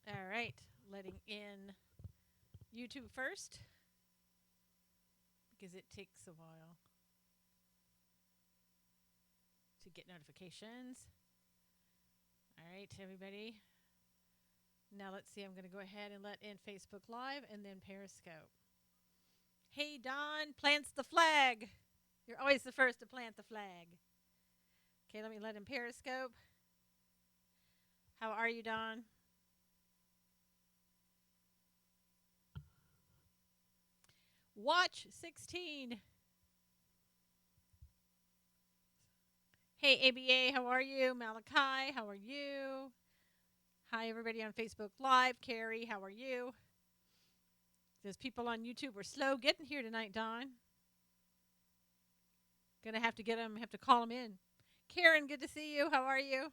All right, letting in YouTube first because it takes a while to get notifications. All right, everybody. Now let's see. I'm going to go ahead and let in Facebook Live and then Periscope. Hey, Don plants the flag. You're always the first to plant the flag. Okay, let me let in Periscope. How are you, Don? Watch 16. Hey, ABA, how are you? Malachi, how are you? Hi, everybody on Facebook Live. Carrie, how are you? Those people on YouTube were slow getting here tonight, Don. Gonna have to get them, have to call them in. Karen, good to see you. How are you?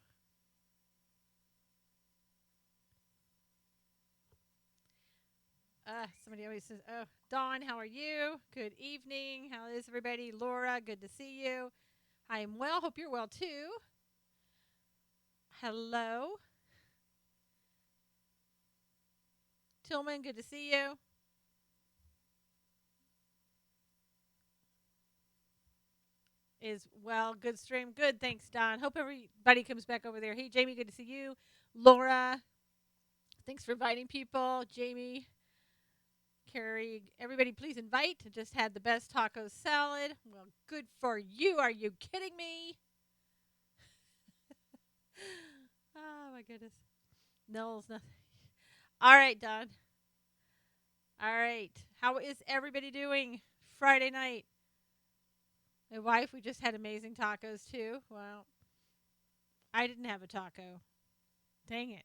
Somebody always says, oh, Dawn, how are you? Good evening. How is everybody? Laura, good to see you. I am well. Hope you're well too. Hello. Tillman, good to see you. Is well, good stream. Good, thanks, Don. Hope everybody comes back over there. Hey, Jamie, good to see you. Laura, thanks for inviting people. Jamie, Carrie, everybody, please invite. Just had the best taco salad. Well, good for you. Are you kidding me? Oh, my goodness. Knowles, nothing. All right, Don. All right. How is everybody doing Friday night? My wife, we just had amazing tacos too. Well, I didn't have a taco. Dang it.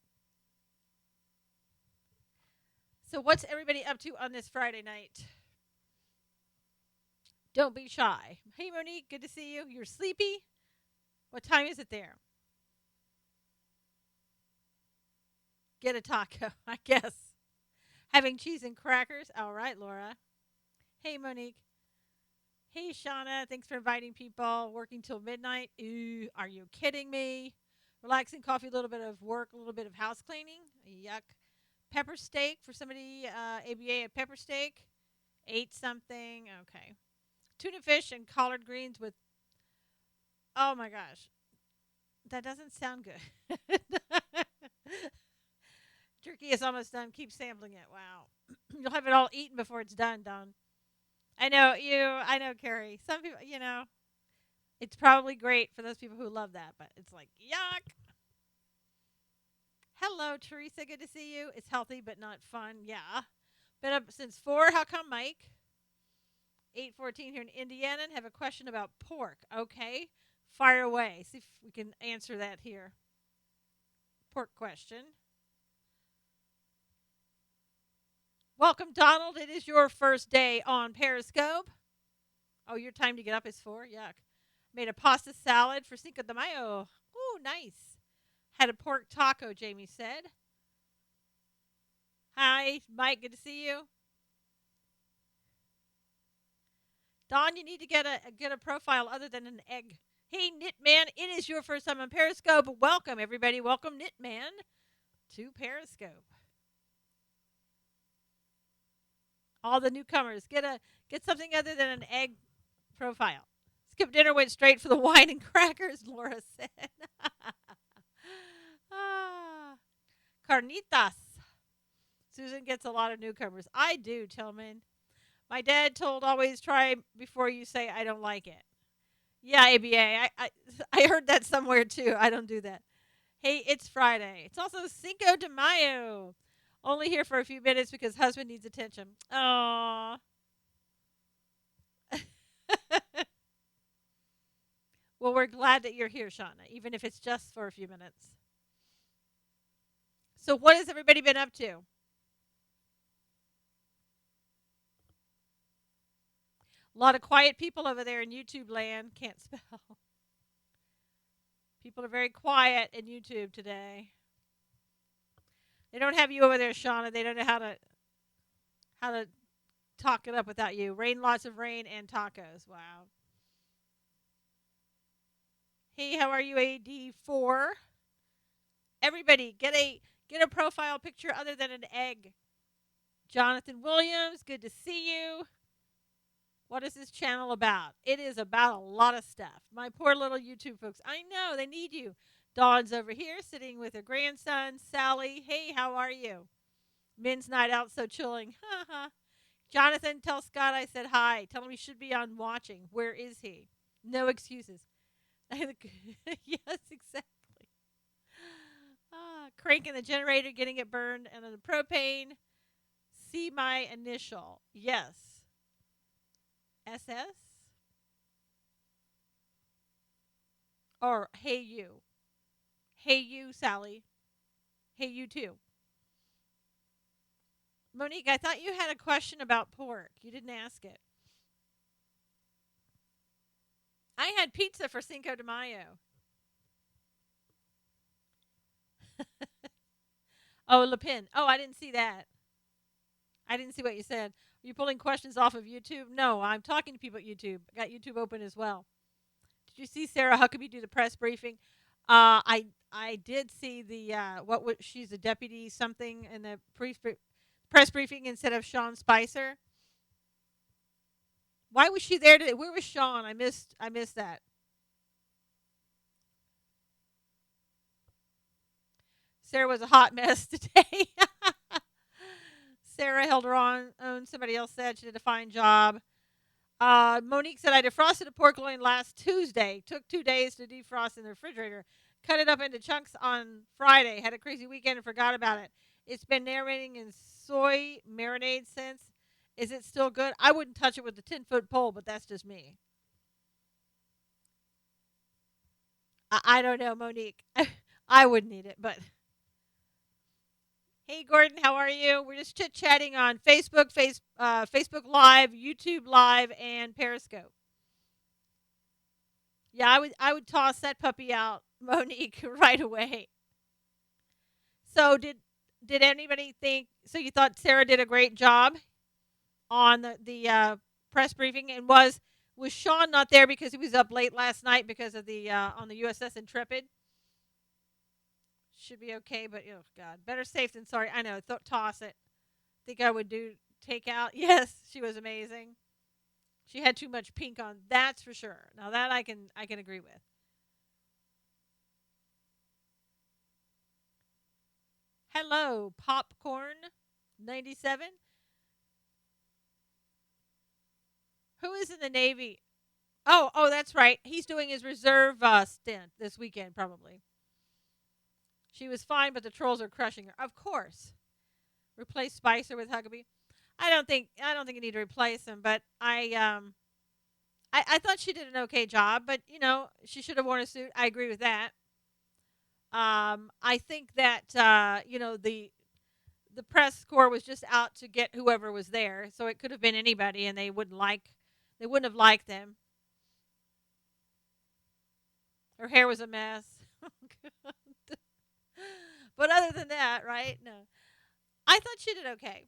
So, what's everybody up to on this Friday night? Don't be shy. Hey, Monique, good to see you. You're sleepy? What time is it there? Get a taco, I guess. Having cheese and crackers. All right, Laura. Hey, Monique. Hey, Shauna. Thanks for inviting people. Working till midnight. Ooh, are you kidding me? Relaxing coffee, a little bit of work, a little bit of house cleaning. Yuck. Pepper steak for somebody, ABA at pepper steak. Ate something. Okay. Tuna fish and collard greens with, oh my gosh. That doesn't sound good. Jerky is almost done. Keep sampling it. Wow. You'll have it all eaten before it's done, Don. I know you. I know, Carrie. Some people, it's probably great for those people who love that, but it's like, yuck. Hello, Teresa. Good to see you. It's healthy but not fun. Yeah. Been up since 4. How come, Mike? 8:14 here in Indiana and have a question about pork. Okay. Fire away. See if we can answer that here. Pork question. Welcome, Donald. It is your first day on Periscope. Oh, your time to get up is 4? Yuck. Made a pasta salad for Cinco de Mayo. Ooh, nice. Had a pork taco, Jamie said. Hi, Mike. Good to see you. Don, you need to get a profile other than an egg. Hey, Knitman, it is your first time on Periscope. Welcome, everybody. Welcome, Knitman, to Periscope. All the newcomers, get something other than an egg profile. Skip dinner, went straight for the wine and crackers, Laura said. ah, carnitas. Susan gets a lot of newcomers. I do, Tillman. My dad told always try before you say I don't like it. Yeah, ABA. I heard that somewhere too. I don't do that. Hey, it's Friday. It's also Cinco de Mayo. Only here for a few minutes because husband needs attention. Aww. Well, we're glad that you're here, Shauna, even if it's just for a few minutes. So, what has everybody been up to? A lot of quiet people over there in YouTube land. Can't spell. People are very quiet in YouTube today. They don't have you over there, Shauna. They don't know how to talk it up without you. Rain, lots of rain, and tacos. Wow. Hey, how are you, AD4? Everybody, Get a profile picture other than an egg. Jonathan Williams, good to see you. What is this channel about? It is about a lot of stuff. My poor little YouTube folks. I know, they need you. Dawn's over here sitting with her grandson, Sally. Hey, how are you? Men's night out, so chilling. Ha ha. Jonathan, tell Scott I said hi. Tell him he should be on watching. Where is he? No excuses. Yes, exactly. Cranking the generator, getting it burned, and then the propane. See my initial. Yes. SS? Or hey you. Hey you, Sally. Hey you too. Monique, I thought you had a question about pork. You didn't ask it. I had pizza for Cinco de Mayo. Oh, Le Pen. Oh, I didn't see that. I didn't see what you said. Are you pulling questions off of YouTube? No, I'm talking to people at YouTube. I got YouTube open as well. Did you see Sarah Huckabee do the press briefing? I did see the what was she's a deputy something in the press briefing instead of Sean Spicer. Why was she there today? Where was Sean? I missed that. Sarah was a hot mess today. Sarah held her own. Somebody else said she did a fine job. Monique said, I defrosted a pork loin last Tuesday. Took 2 days to defrost in the refrigerator. Cut it up into chunks on Friday. Had a crazy weekend and forgot about it. It's been marinating in soy marinade since. Is it still good? I wouldn't touch it with a 10-foot pole, but that's just me. I don't know, Monique. I wouldn't eat it, but hey, Gordon, how are you? We're just chit chatting on Facebook Live, YouTube Live, and Periscope. Yeah, I would toss that puppy out, Monique, right away. So did anybody think? So you thought Sarah did a great job on the press briefing, and was Sean not there because he was up late last night because of the on the USS Intrepid? Should be okay, but oh god, better safe than sorry. I know. Toss it. Think I would do takeout. Yes, she was amazing. She had too much pink on. That's for sure. Now that I can agree with. Hello, popcorn 97. Who is in the Navy? Oh, that's right. He's doing his reserve stint this weekend, probably. She was fine, but the trolls are crushing her. Of course. Replace Spicer with Huckabee. I don't think you need to replace him, but I thought she did an okay job, but she should have worn a suit. I agree with that. I think that the press corps was just out to get whoever was there, so it could have been anybody, and they wouldn't have liked them. Her hair was a mess. But other than that, right? No, I thought she did okay.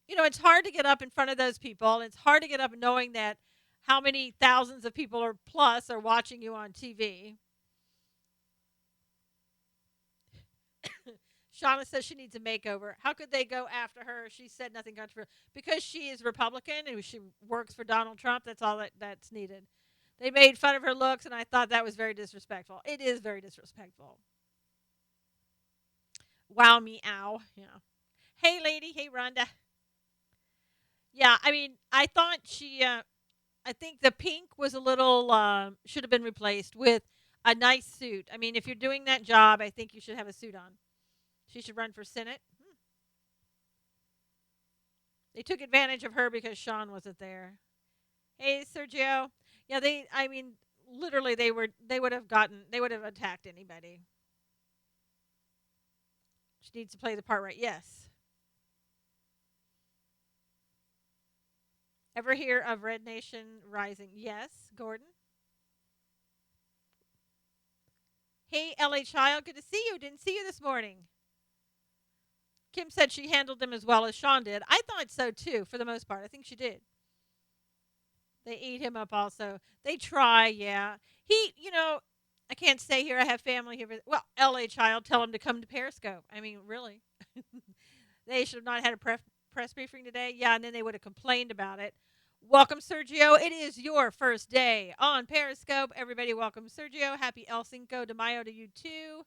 It's hard to get up in front of those people. And it's hard to get up knowing that how many thousands of people or plus are watching you on TV. Shauna says she needs a makeover. How could they go after her? She said nothing controversial. Because she is Republican and she works for Donald Trump, that's all that's needed. They made fun of her looks, and I thought that was very disrespectful. It is very disrespectful. Wow, meow. Yeah. Hey, lady. Hey, Rhonda. Yeah, I mean, I thought I think the pink was a little, should have been replaced with a nice suit. I mean, if you're doing that job, I think you should have a suit on. She should run for Senate. They took advantage of her because Sean wasn't there. Hey, Sergio. Yeah, I mean, literally, they would have attacked anybody. She needs to play the part right. Yes. Ever hear of Red Nation Rising? Yes, Gordon. Hey, LA Child, good to see you. Didn't see you this morning. Kim said she handled them as well as Sean did. I thought so too, for the most part. I think she did. They eat him up also. They try, yeah. He, I can't stay here. I have family here. Well, LA child, tell them to come to Periscope. I mean, really. They should have not had a press briefing today. Yeah, and then they would have complained about it. Welcome, Sergio. It is your first day on Periscope. Everybody, welcome, Sergio. Happy El Cinco de Mayo to you, too.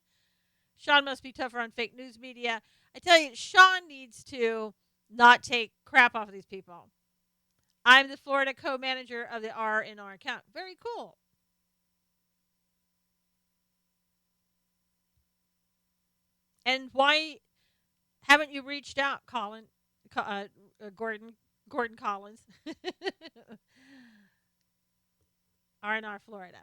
Sean must be tougher on fake news media. I tell you, Sean needs to not take crap off of these people. I'm the Florida co-manager of the R&R account. Very cool. And why haven't you reached out, Gordon Collins, R&R Florida?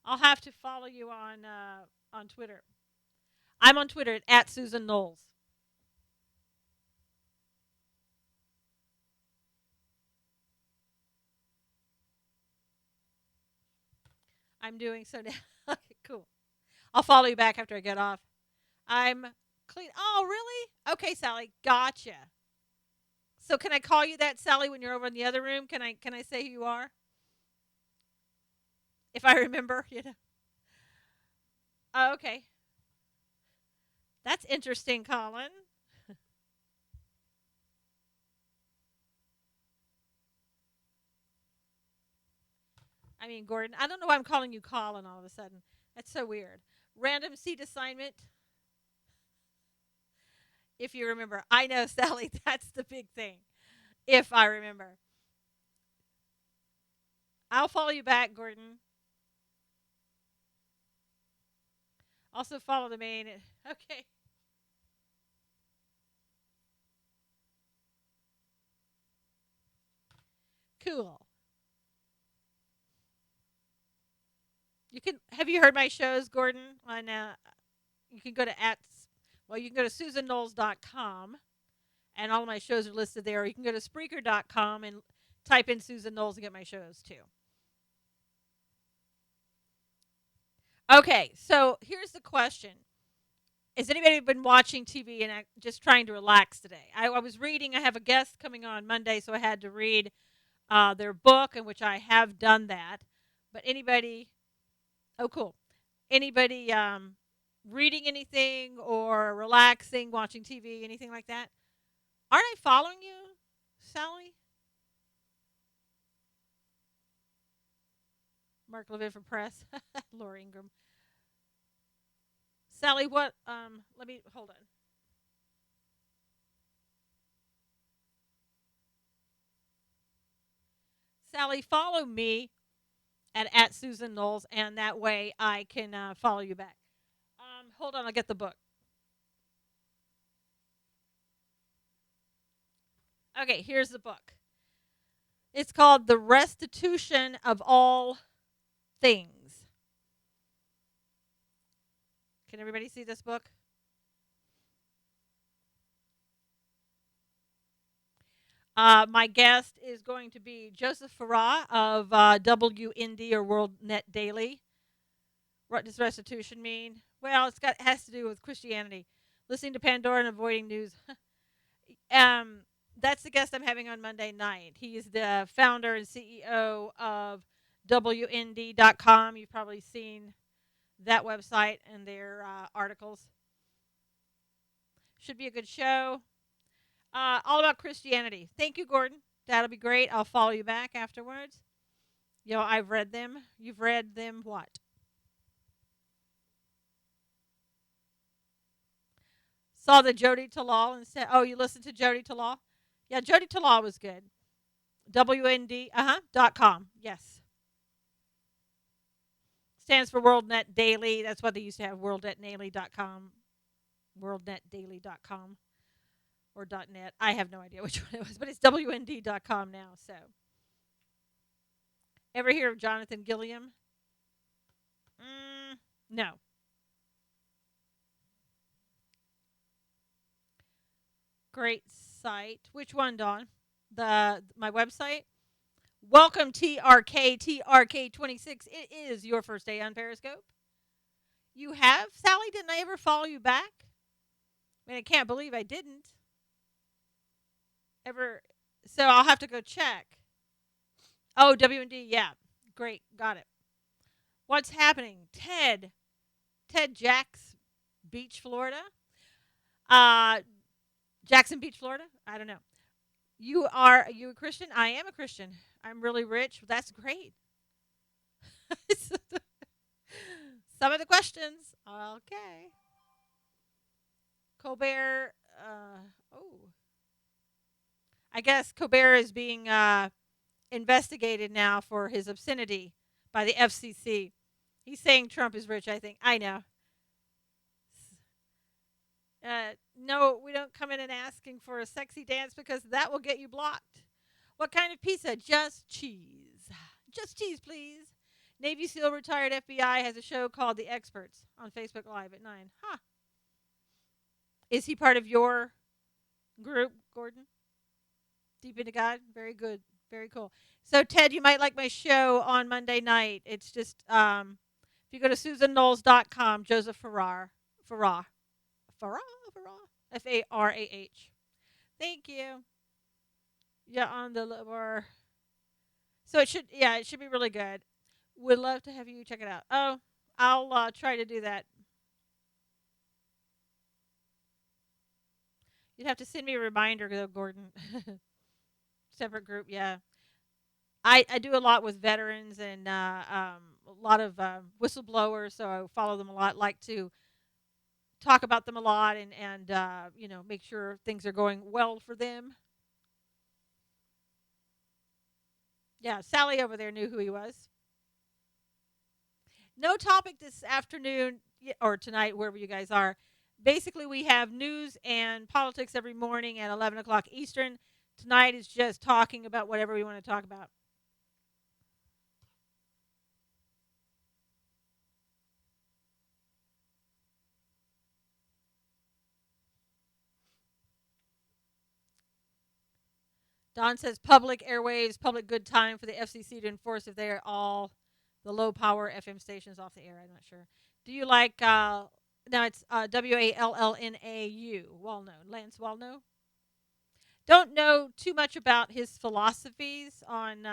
I'll have to follow you on Twitter. I'm on Twitter at Susan Knowles. I'm doing so now. Okay, cool. I'll follow you back after I get off. I'm clean. Oh, really? Okay, Sally. Gotcha. So can I call you that, Sally, when you're over in the other room? Can I say who you are? If I remember, you know. Oh, okay. That's interesting, Colin. I mean, Gordon. I don't know why I'm calling you Colin all of a sudden. That's so weird. Random seat assignment. If you remember, I know, Sally. That's the big thing. If I remember, I'll follow you back, Gordon. Also follow the main. Okay. Cool. You can have you heard my shows, Gordon? On you can go to you can go to susanknowles.com and all of my shows are listed there. Or you can go to Spreaker.com and type in Susan Knowles and get my shows too. Okay, so here's the question. Has anybody been watching TV and just trying to relax today? I was reading. I have a guest coming on Monday, so I had to read their book, in which I have done that. But anybody? Oh, cool. Anybody reading anything or relaxing, watching TV, anything like that? Aren't I following you, Sally? Mark Levin for Press. Laura Ingram. Sally, what? Let me hold on. Sally, follow me at Susan Knowles, and that way I can follow you back. Hold on, I'll get the book. Okay, here's the book. It's called The Restitution of All Things. Can everybody see this book? My guest is going to be Joseph Farah of WND or World Net Daily. What does restitution mean? Well, it has to do with Christianity. Listening to Pandora and avoiding news. um, that's the guest I'm having on Monday night. He's the founder and CEO of WND.com. You've probably seen that website and their articles. Should be a good show. All about Christianity. Thank you, Gordon. That'll be great. I'll follow you back afterwards. I've read them. You've read them what? Saw the Jody Talal and said, "Oh, you listened to Jody Talal? Yeah, Jody Talal was good. WND, .com. Yes. Stands for WorldNet Daily. That's what they used to have, WorldNetDaily.com, WorldNetDaily.com, or .net. I have no idea which one it was, but it's WND.com now. So, ever hear of Jonathan Gilliam? No. Great site. Which one, Dawn? My website? Welcome TRK 26. It is your first day on Periscope. You have? Sally, didn't I ever follow you back? I mean, I can't believe I didn't. Ever So I'll have to go check. Oh, WND, yeah. Great, got it. What's happening? Ted Jacks Beach, Florida. Uh Jackson Beach, Florida? I don't know. Are you a Christian? I am a Christian. I'm really rich. That's great. Some of the questions. Okay. Colbert oh. I guess Colbert is being investigated now for his obscenity by the FCC. He's saying Trump is rich, I think. I know. No, we don't come in and asking for a sexy dance because that will get you blocked. What kind of pizza? Just cheese. Just cheese, please. Navy SEAL retired FBI has a show called The Experts on Facebook Live at 9. Huh. Is he part of your group, Gordon? Deep into God? Very good. Very cool. So, Ted, you might like my show on Monday night. It's just, if you go to SusanKnowles.com, Joseph Farrar. Farrar? Farrar? Farah. Thank you. Yeah, on the lower. So it should be really good. Would love to have you check it out. Oh, I'll try to do that. You'd have to send me a reminder, though, Gordon. Separate group, yeah. I do a lot with veterans and a lot of whistleblowers, so I follow them a lot. Like to talk about them a lot and make sure things are going well for them. Yeah, Sally over there knew who he was. No topic this afternoon or tonight, wherever you guys are. Basically, we have news and politics every morning at 11 o'clock Eastern. Tonight is just talking about whatever we want to talk about. Don says public airwaves, public good time for the FCC to enforce if they are all the low power FM stations off the air. I'm not sure. Do you like, now it's Wallnau, well known, Lance Wallnau? Don't know too much about his philosophies on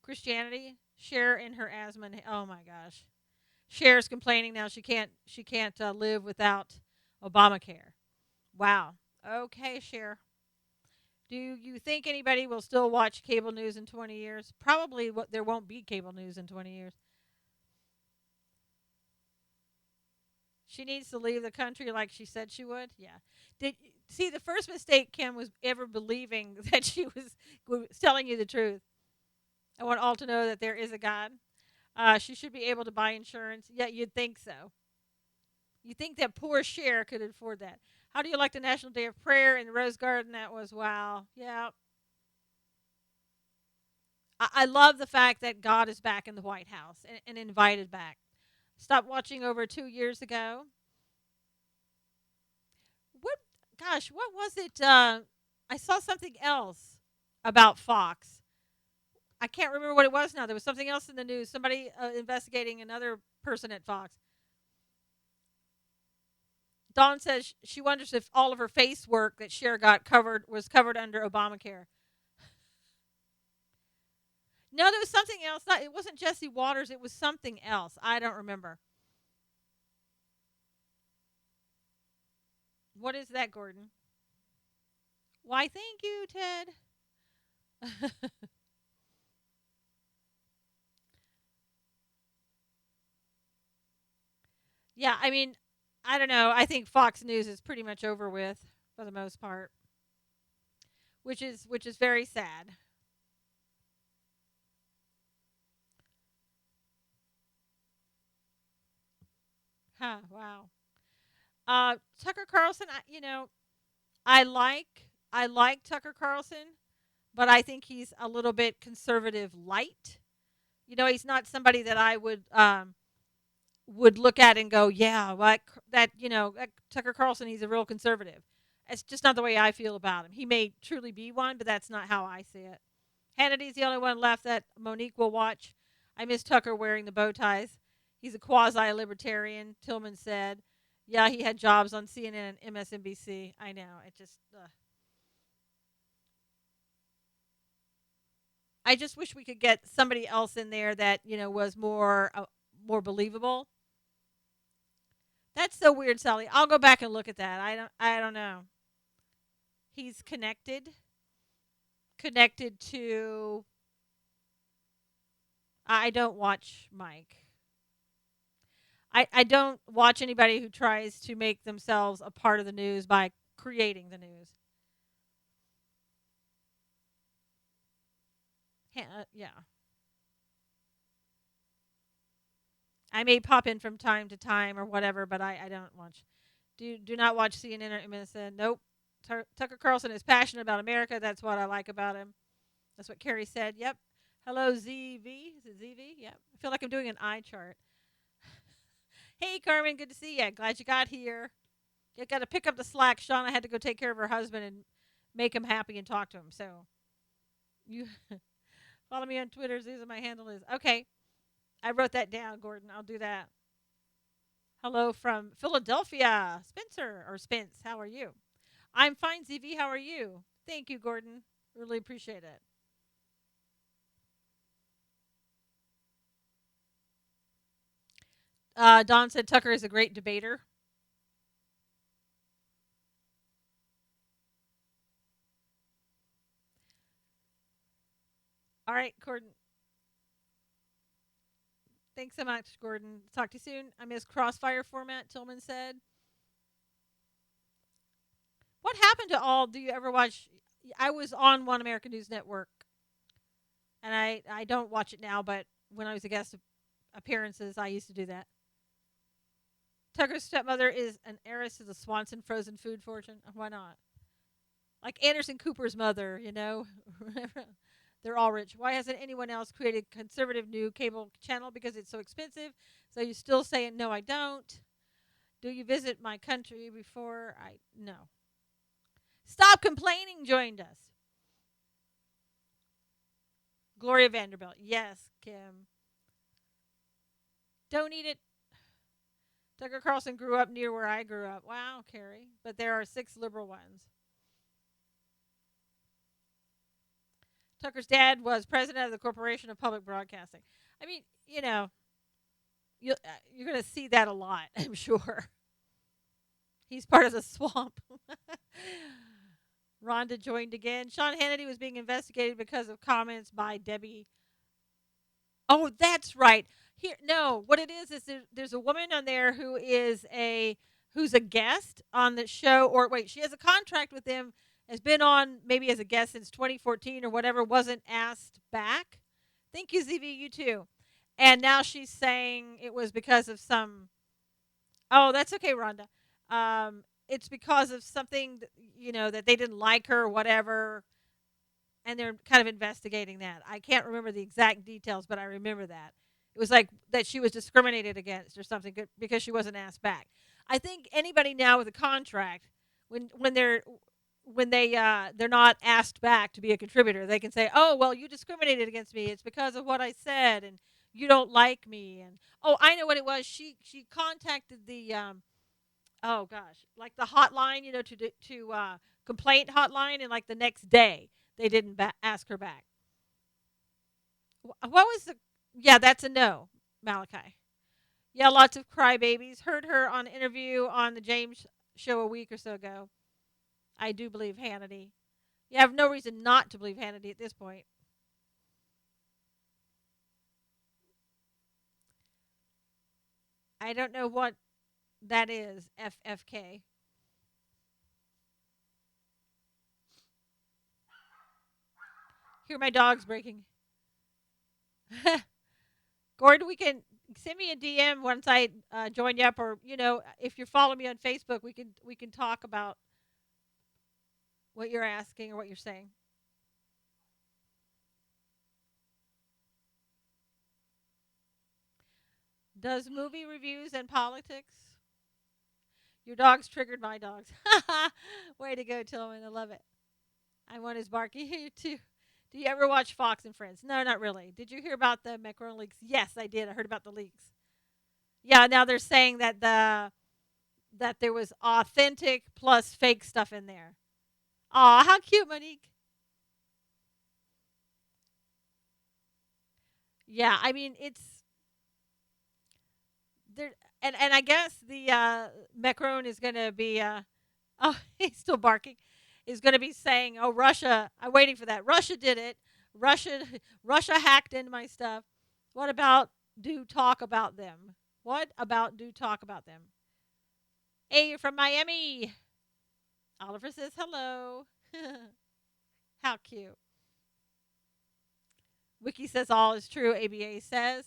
Christianity. Cher and her asthma. Oh my gosh, Cher's complaining now she can't live without Obamacare. Wow. Okay, Cher. Do you think anybody will still watch cable news in 20 years? Probably there won't be cable news in 20 years. She needs to leave the country like she said she would. Yeah. Did see the first mistake Kim was ever believing that she was telling you the truth. I want all to know that there is a God. She should be able to buy insurance. Yeah, you'd think so. You think that poor Cher could afford that. How do you like the National Day of Prayer in the Rose Garden? That was wow. Yeah. I love the fact that God is back in the White House and invited back. Stopped watching over 2 years ago. What, gosh, what was it? I saw something else about Fox. I can't remember what it was now. There was something else in the news. Somebody investigating another person at Fox. Dawn says she wonders if all of her face work that Cher got covered was covered under Obamacare. No, there was something else. It wasn't Jesse Waters. It was something else. I don't remember. What is that, Gordon? Why, thank you, Ted. Yeah, I mean, I don't know. I think Fox News is pretty much over with for the most part, which is very sad. Huh? Wow. Tucker Carlson. I like Tucker Carlson, but I think he's a little bit conservative light. He's not somebody that I would look at and go, yeah, like that. That Tucker Carlson. He's a real conservative. It's just not the way I feel about him. He may truly be one, but that's not how I see it. Hannity's the only one left that Monique will watch. I miss Tucker wearing the bow ties. He's a quasi libertarian, Tillman said. Yeah, he had jobs on CNN and MSNBC. I know. It just. I just wish we could get somebody else in there that was more believable. That's so weird, Sally. I'll go back and look at that. I don't know. He's connected to. I don't watch Mike. I don't watch anybody who tries to make themselves a part of the news by creating the news. Yeah. I may pop in from time to time or whatever, but I don't watch. Do not watch CNN or MSN. Nope. Tucker Carlson is passionate about America. That's what I like about him. That's what Carrie said. Yep. Hello, ZV. Is it ZV? Yep. I feel like I'm doing an eye chart. Hey, Carmen. Good to see you. Glad you got here. You got to pick up the slack. Shauna had to go take care of her husband and make him happy and talk to him. So you follow me on Twitter. Susan, my handle is. Okay. I wrote that down, Gordon. I'll do that. Hello from Philadelphia. Spencer or Spence. How are you? I'm fine, ZV. How are you? Thank you, Gordon. Really appreciate it. Don said Tucker is a great debater. All right, Gordon. Thanks so much, Gordon. Talk to you soon. I miss crossfire format, Tillman said. What happened to all? Do you ever watch? I was on One American News Network, and I don't watch it now, but when I was a guest appearances, I used to do that. Tucker's stepmother is an heiress to the Swanson frozen food fortune. Why not? Like Anderson Cooper's mother. They're all rich. Why hasn't anyone else created conservative new cable channel? Because it's so expensive. So you still saying no, I don't. Do you visit my country before I no. Stop complaining joined us. Gloria Vanderbilt. Yes, Kim. Don't eat it. Tucker Carlson grew up near where I grew up. Wow, Carrie. But there are 6 liberal ones. Tucker's dad was president of the Corporation of Public Broadcasting. I mean, you're going to see that a lot, I'm sure. He's part of the swamp. Rhonda joined again. Sean Hannity was being investigated because of comments by Debbie. Oh, that's right. Here, no, what it is there's a woman on there who's a guest on the show, or wait, she has a contract with them, has been on maybe as a guest since 2014 or whatever, wasn't asked back. Thank you, ZV, you too. And now she's saying it was because of some. Oh, that's okay, Rhonda. It's because of something that they didn't like her or whatever, and they're kind of investigating that. I can't remember the exact details, but I remember that. It was like that she was discriminated against or something because she wasn't asked back. I think anybody now with a contract, when they're not asked back to be a contributor, they can say, "Oh, well, you discriminated against me. It's because of what I said, and you don't like me." And oh, I know what it was. She contacted the oh gosh, like the hotline, to complaint hotline, and like the next day they didn't ask her back. What was the? Yeah, that's a no, Malachi. Yeah, lots of crybabies. Heard her on an interview on the James show a week or so ago. I do believe Hannity. You have no reason not to believe Hannity at this point. I don't know what that is. FFK. Hear my dogs breaking. Gordon, we can send me a DM once I join you up, or if you're following me on Facebook, we can talk about what you're asking or what you're saying. Does movie reviews and politics? Your dogs triggered my dogs. Way to go, Tillman. I love it. I want his barking here too. Do you ever watch Fox and Friends? No, not really. Did you hear about the macaroni leaks? Yes, I did. I heard about the leaks. Yeah, now they're saying that there was authentic plus fake stuff in there. Aw, how cute, Monique. Yeah, I mean it's there, and I guess the Macron is going to be oh he's still barking. Is going to be saying, "Oh Russia, I'm waiting for that. Russia did it. Russia Russia hacked into my stuff. What about do talk about them? What about do talk about them?" Hey, you're from Miami. Oliver says hello. How cute. Wiki says all is true. ABA says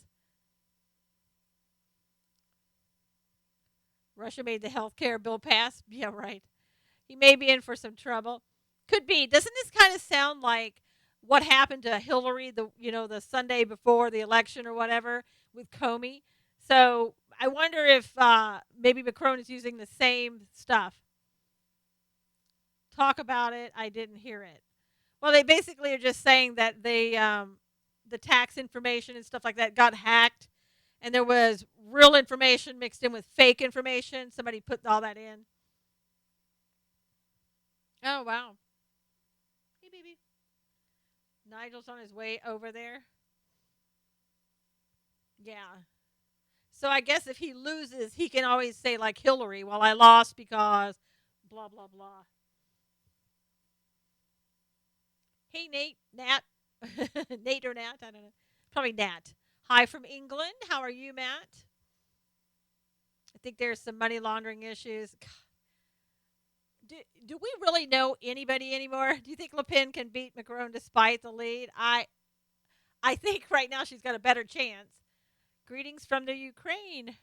Russia made the health care bill pass. Yeah, right. He may be in for some trouble. Could be. Doesn't this kind of sound like what happened to Hillary the Sunday before the election or whatever with Comey? So I wonder if maybe Macron is using the same stuff. Talk about it. I didn't hear it. Well, they basically are just saying that the tax information and stuff like that got hacked, and there was real information mixed in with fake information. Somebody put all that in. Oh wow. Hey baby. Nigel's on his way over there. Yeah. So I guess if he loses, he can always say like Hillary, "Well, I lost because blah blah blah." Hey Nate, Nat, Nate or Nat, I don't know. Probably Nat. Hi from England. How are you, Matt? I think there's some money laundering issues. Do we really know anybody anymore? Do you think Le Pen can beat Macron despite the lead? I think right now she's got a better chance. Greetings from the Ukraine.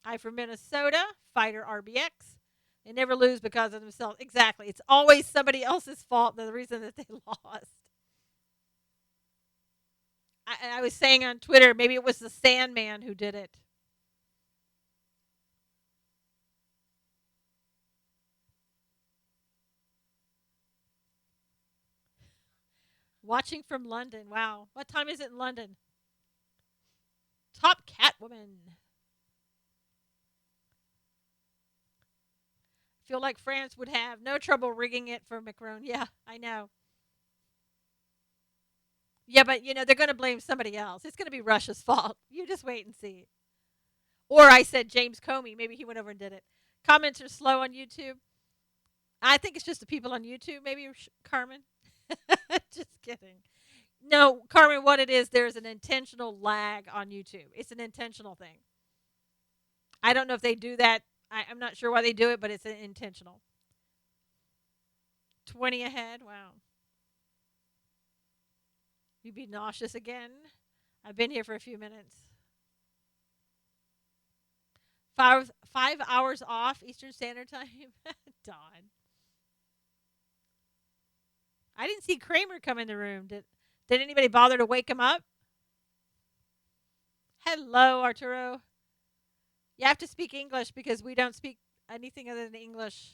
Hi from Minnesota. Fighter RBX. They never lose because of themselves. Exactly. It's always somebody else's fault. The reason that they lost. I was saying on Twitter, maybe it was the Sandman who did it. Watching from London. Wow. What time is it in London? Top Catwoman. Feel like France would have no trouble rigging it for Macron. Yeah, I know. Yeah, but they're going to blame somebody else. It's going to be Russia's fault. You just wait and see. Or I said James Comey. Maybe he went over and did it. Comments are slow on YouTube. I think it's just the people on YouTube. Maybe Carmen. Just kidding. No, Carmen. What it is, there's an intentional lag on YouTube. It's an intentional thing. I don't know if they do that. I'm not sure why they do it, but it's intentional. 20 ahead. Wow. You'd be nauseous again. I've been here for a few minutes. 5 hours off Eastern Standard Time. Dawn. I didn't see Kramer come in the room. Did anybody bother to wake him up? Hello, Arturo. You have to speak English because we don't speak anything other than English.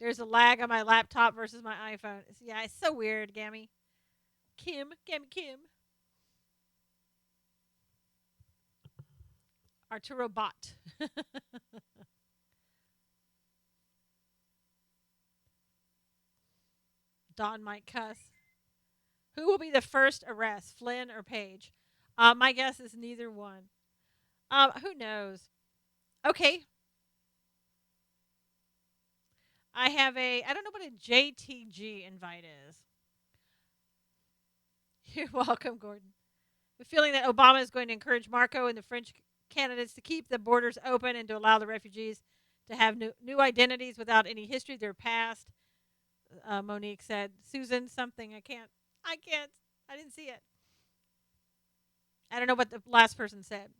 There's a lag on my laptop versus my iPhone. Yeah, it's so weird, Gammy. Kim. Arturo bot. Don might cuss. Who will be the first arrest, Flynn or Page? My guess is neither one. Who knows? Okay, I have I don't know what a JTG invite is. You're welcome, Gordon. The feeling that Obama is going to encourage Marco and the French candidates to keep the borders open and to allow the refugees to have new identities without any history of their past. Monique said, Susan, something. I can't. I didn't see it. I don't know what the last person said.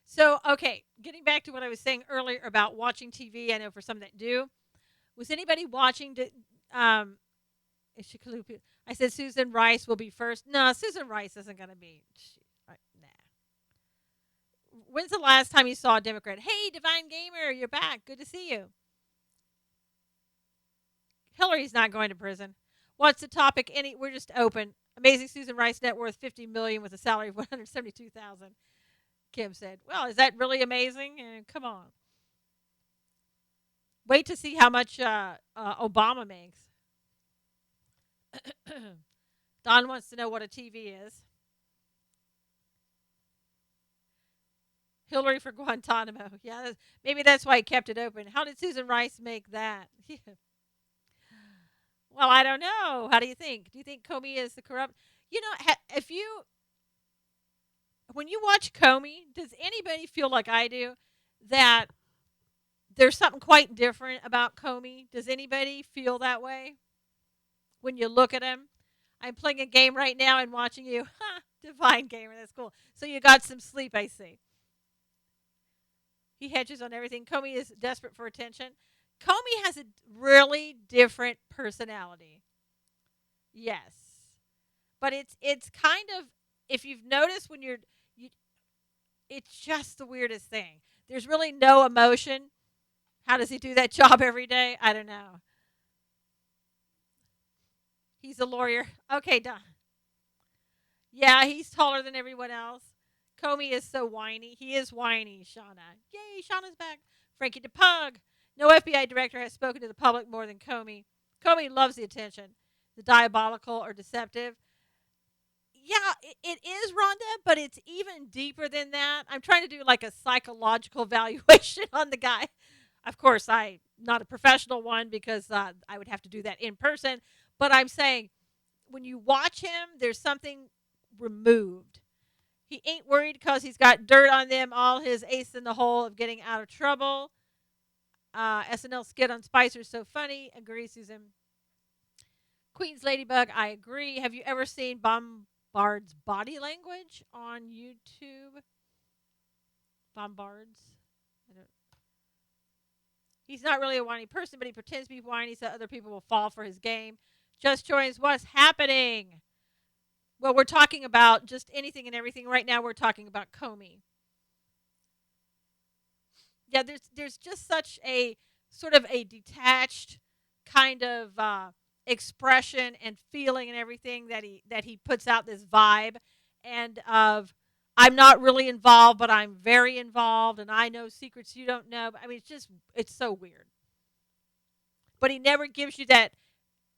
So, okay, getting back to what I was saying earlier about watching TV, I know for some that do. Was anybody watching? Um, I said Susan Rice will be first. No, Susan Rice isn't going to be. Nah. When's the last time you saw a Democrat? Hey, Divine Gamer, you're back. Good to see you. Hillary's not going to prison. What's the topic? We're just open. Amazing Susan Rice net worth 50 million with a salary of 172,000. Kim said, "Well, is that really amazing? Come on. Wait to see how much Obama makes." Don wants to know what a TV is. Hillary for Guantanamo. Yeah, maybe that's why he kept it open. How did Susan Rice make that? Well, I don't know. How do you think? Do you think Comey is the corrupt? If you when you watch Comey, does anybody feel like I do that there's something quite different about Comey? Does anybody feel that way when you look at him? I'm playing a game right now and watching you. Ha! Divine gamer. That's cool. So you got some sleep, I see. He hedges on everything. Comey is desperate for attention. Comey has a really different personality. Yes. But it's kind of, if you've noticed when you it's just the weirdest thing. There's really no emotion. How does he do that job every day? I don't know. He's a lawyer. Okay, done. Yeah, he's taller than everyone else. Comey is so whiny. He is whiny, Shauna. Yay, Shauna's back. Frankie DePug. No FBI director has spoken to the public more than Comey. Comey loves the attention. The diabolical or deceptive. Yeah, it is, Rhonda, but it's even deeper than that. I'm trying to do like a psychological evaluation on the guy. Of course, I'm not a professional one because I would have to do that in person. But I'm saying when you watch him, there's something removed. He ain't worried because he's got dirt on them, all his ace in the hole of getting out of trouble. SNL skit on Spicer's so funny. Agree, Susan. Queen's Ladybug, I agree. Have you ever seen Bombard's body language on YouTube? Bombard's? I don't. He's not really a whiny person, but he pretends to be whiny so other people will fall for his game. Just joins. What's happening? Well, we're talking about just anything and everything. Right now, we're talking about Comey. Yeah, there's just such a sort of a detached kind of expression and feeling and everything that he puts out this vibe and of I'm not really involved, but I'm very involved, and I know secrets you don't know. I mean, it's so weird. But he never gives you that.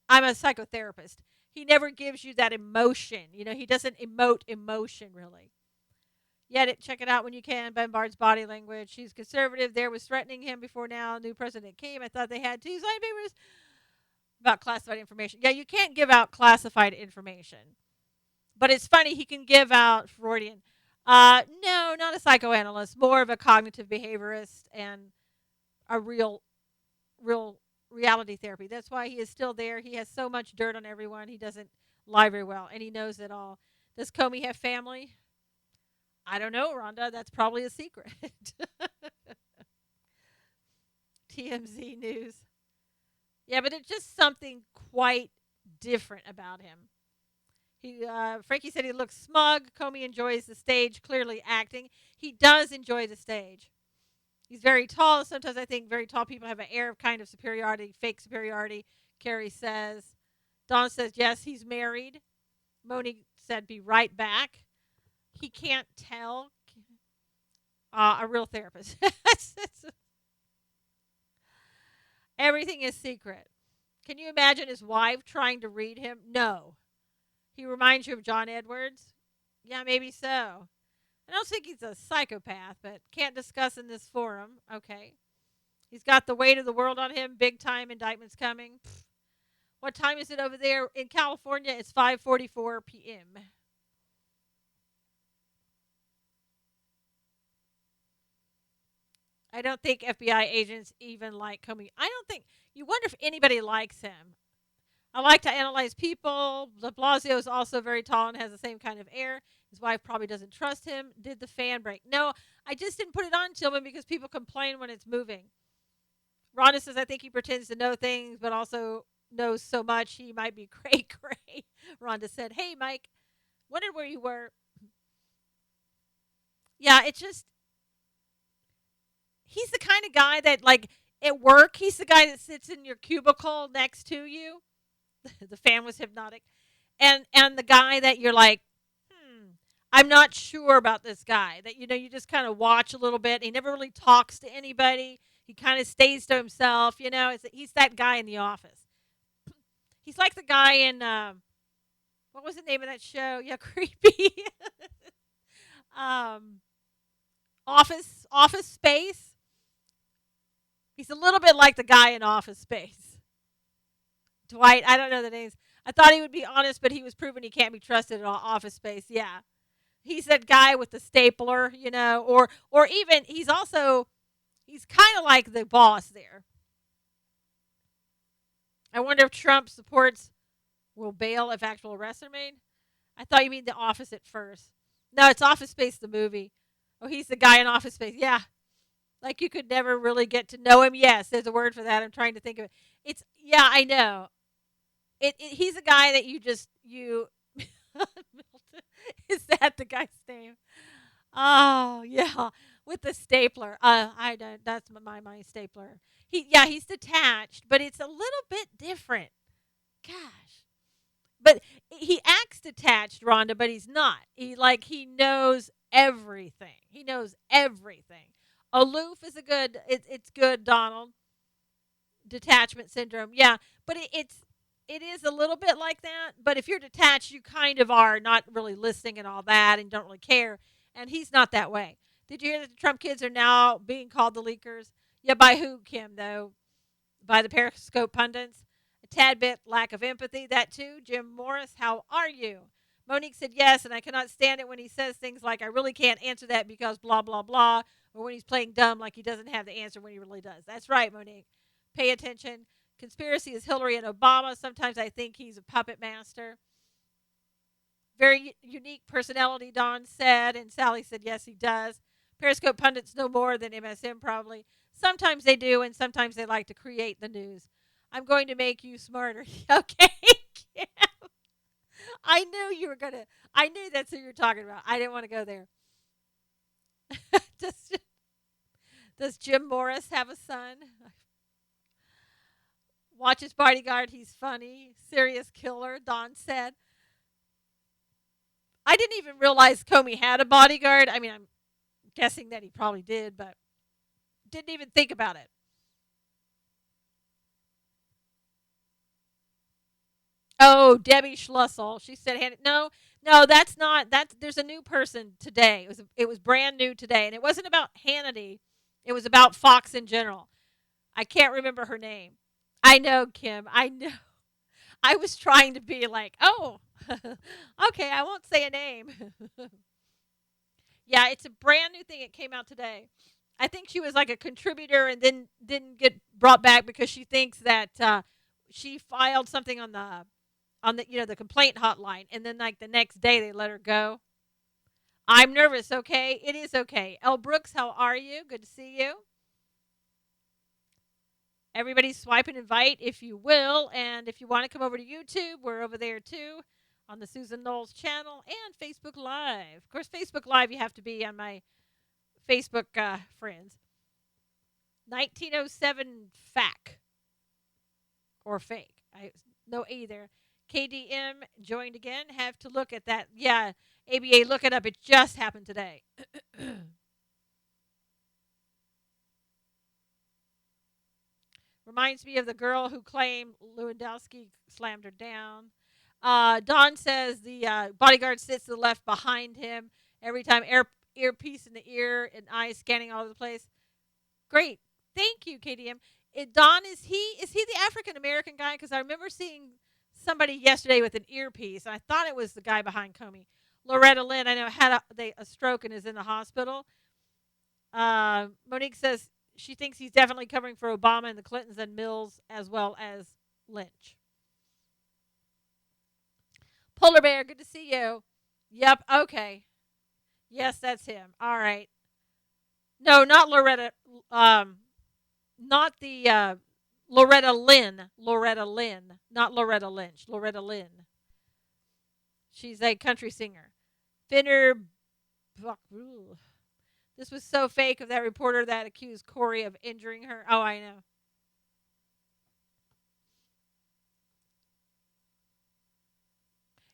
I'm a psychotherapist. He never gives you that emotion. He doesn't emote emotion really. Yet check it out when you can. Bombard's body language. She's conservative. There was threatening him before now. New president came. I thought they had two side papers about classified information. Yeah, you can't give out classified information. But it's funny, he can give out Freudian. No, not a psychoanalyst. More of a cognitive behaviorist and a real reality therapy. That's why he is still there. He has so much dirt on everyone. He doesn't lie very well, and he knows it all. Does Comey have family? I don't know, Rhonda. That's probably a secret. TMZ News. Yeah, but it's just something quite different about him. Frankie said he looks smug. Comey enjoys the stage, clearly acting. He does enjoy the stage. He's very tall. Sometimes I think very tall people have an air of kind of superiority, fake superiority. Carrie says. Dawn says, yes, he's married. Monique said, be right back. He can't tell. A real therapist. Everything is secret. Can you imagine his wife trying to read him? No. He reminds you of John Edwards? Yeah, maybe so. I don't think he's a psychopath, but can't discuss in this forum. Okay. He's got the weight of the world on him. Big time indictments coming. Pfft. What time is it over there? In California, it's 5:44 p.m. I don't think FBI agents even like Comey. I don't think, you wonder if anybody likes him. I like to analyze people. De Blasio is also very tall and has the same kind of air. His wife probably doesn't trust him. Did the fan break? No, I just didn't put it on, Tillman, because people complain when it's moving. Rhonda says, I think he pretends to know things, but also knows so much he might be cray cray. Rhonda said, hey, Mike, wondered where you were. Yeah, it's just, he's the kind of guy that, like, at work, he's the guy that sits in your cubicle next to you. The fan was hypnotic. And the guy that you're like, I'm not sure about this guy. That, you just kind of watch a little bit. He never really talks to anybody. He kind of stays to himself. He's that guy in the office. He's like the guy in what was the name of that show? Yeah, creepy. um, Office Space. He's a little bit like the guy in Office Space. Dwight. I don't know the names. I thought he would be honest, but he was proven he can't be trusted in Office Space. Yeah, he's that guy with the stapler, or even he's kind of like the boss there. I wonder if Trump supports will bail if actual arrests are made. I thought you mean The Office at first. No, it's Office Space, the movie. Oh, he's the guy in Office Space. Yeah. Like you could never really get to know him. Yes, there's a word for that. I'm trying to think of it. It's, yeah, I know. He's a guy that you. Is that the guy's name? Oh, yeah. With the stapler. I don't, that's my stapler. He's detached, but it's a little bit different. Gosh. But he acts detached, Rhonda, but he's not. He knows everything. He knows everything. Aloof is it's good, Donald. Detachment syndrome. Yeah, but it is a little bit like that, but if you're detached, you kind of are not really listening and all that and don't really care. And he's not that way. Did you hear that the Trump kids are now being called the leakers? Yeah, by who, Kim, though? By the Periscope pundits. A tad bit lack of empathy. That too. Jim Morris, how are you? Monique said yes, and I cannot stand it when he says things like, I really can't answer that because blah, blah, blah, or when he's playing dumb like he doesn't have the answer when he really does. That's right, Monique. Pay attention. Conspiracy is Hillary and Obama. Sometimes I think he's a puppet master. Very unique personality, Don said, and Sally said yes, he does. Periscope pundits know more than MSM probably. Sometimes they do, and sometimes they like to create the news. I'm going to make you smarter. Okay, Kim. I knew you were going to. I knew that's who you were talking about. I didn't want to go there. does, does Jim Morris have a son? Watch his bodyguard. He's funny. Serious killer, Don said. I didn't even realize Comey had a bodyguard. I mean, I'm guessing that he probably did, but didn't even think about it. Oh, Debbie Schlussel. She said, "No, no, that's not. That's there's a new person today. It was brand new today, and it wasn't about Hannity. It was about Fox in general. I can't remember her name. I know, Kim. I know. I was trying to be like, oh, okay, I won't say a name. Yeah, it's a brand new thing. It came out today. I think she was like a contributor and then didn't get brought back because she thinks that she filed something on the the complaint hotline, and then like the next day they let her go. I'm nervous. Okay, it is okay. El Brooks, how are you? Good to see you. Everybody swipe and invite if you will. And if you want to come over to YouTube, we're over there too on the Susan Knowles channel and Facebook Live. Of course, Facebook Live, you have to be on my Facebook friends. 1907 FAC or fake. I know either. KDM joined again. Have to look at that. Yeah, ABA, look it up. It just happened today. Reminds me of the girl who claimed Lewandowski slammed her down. Don says the bodyguard sits to the left behind him every time, earpiece in the ear and eyes scanning all over the place. Great, thank you, KDM. Don, is he the African American guy? Because I remember seeing somebody yesterday with an earpiece. And I thought it was the guy behind Comey. Loretta Lynn, I know, had a stroke and is in the hospital. Monique says she thinks he's definitely covering for Obama and the Clintons and Mills as well as Lynch. Polar Bear, good to see you. Yep, okay. Yes, that's him. All right. No, not Loretta. Not the Loretta Lynn. Loretta Lynn. Not Loretta Lynch. Loretta Lynn. She's a country singer. Finner. This was so fake of that reporter that accused Corey of injuring her. Oh, I know.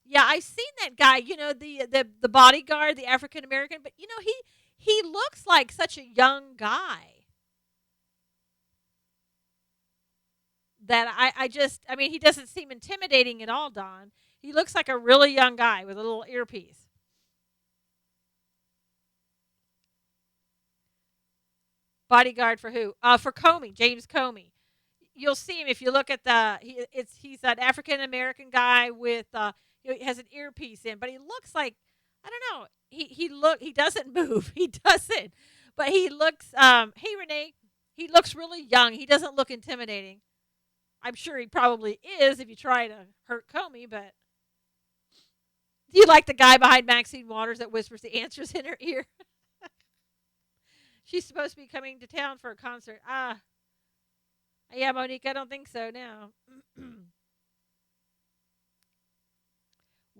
Yeah, I've seen that guy. The bodyguard, the African American, but he looks like such a young guy. that I mean, he doesn't seem intimidating at all, Don. He looks like a really young guy with a little earpiece. Bodyguard for who? For Comey, James Comey. You'll see him if you look at he's an African American guy with he has an earpiece in, but he looks like I don't know. He doesn't move. He doesn't. But he looks hey Renee, he looks really young. He doesn't look intimidating. I'm sure he probably is if you try to hurt Comey, but do you like the guy behind Maxine Waters that whispers the answers in her ear? She's supposed to be coming to town for a concert. Yeah, Monique, I don't think so now.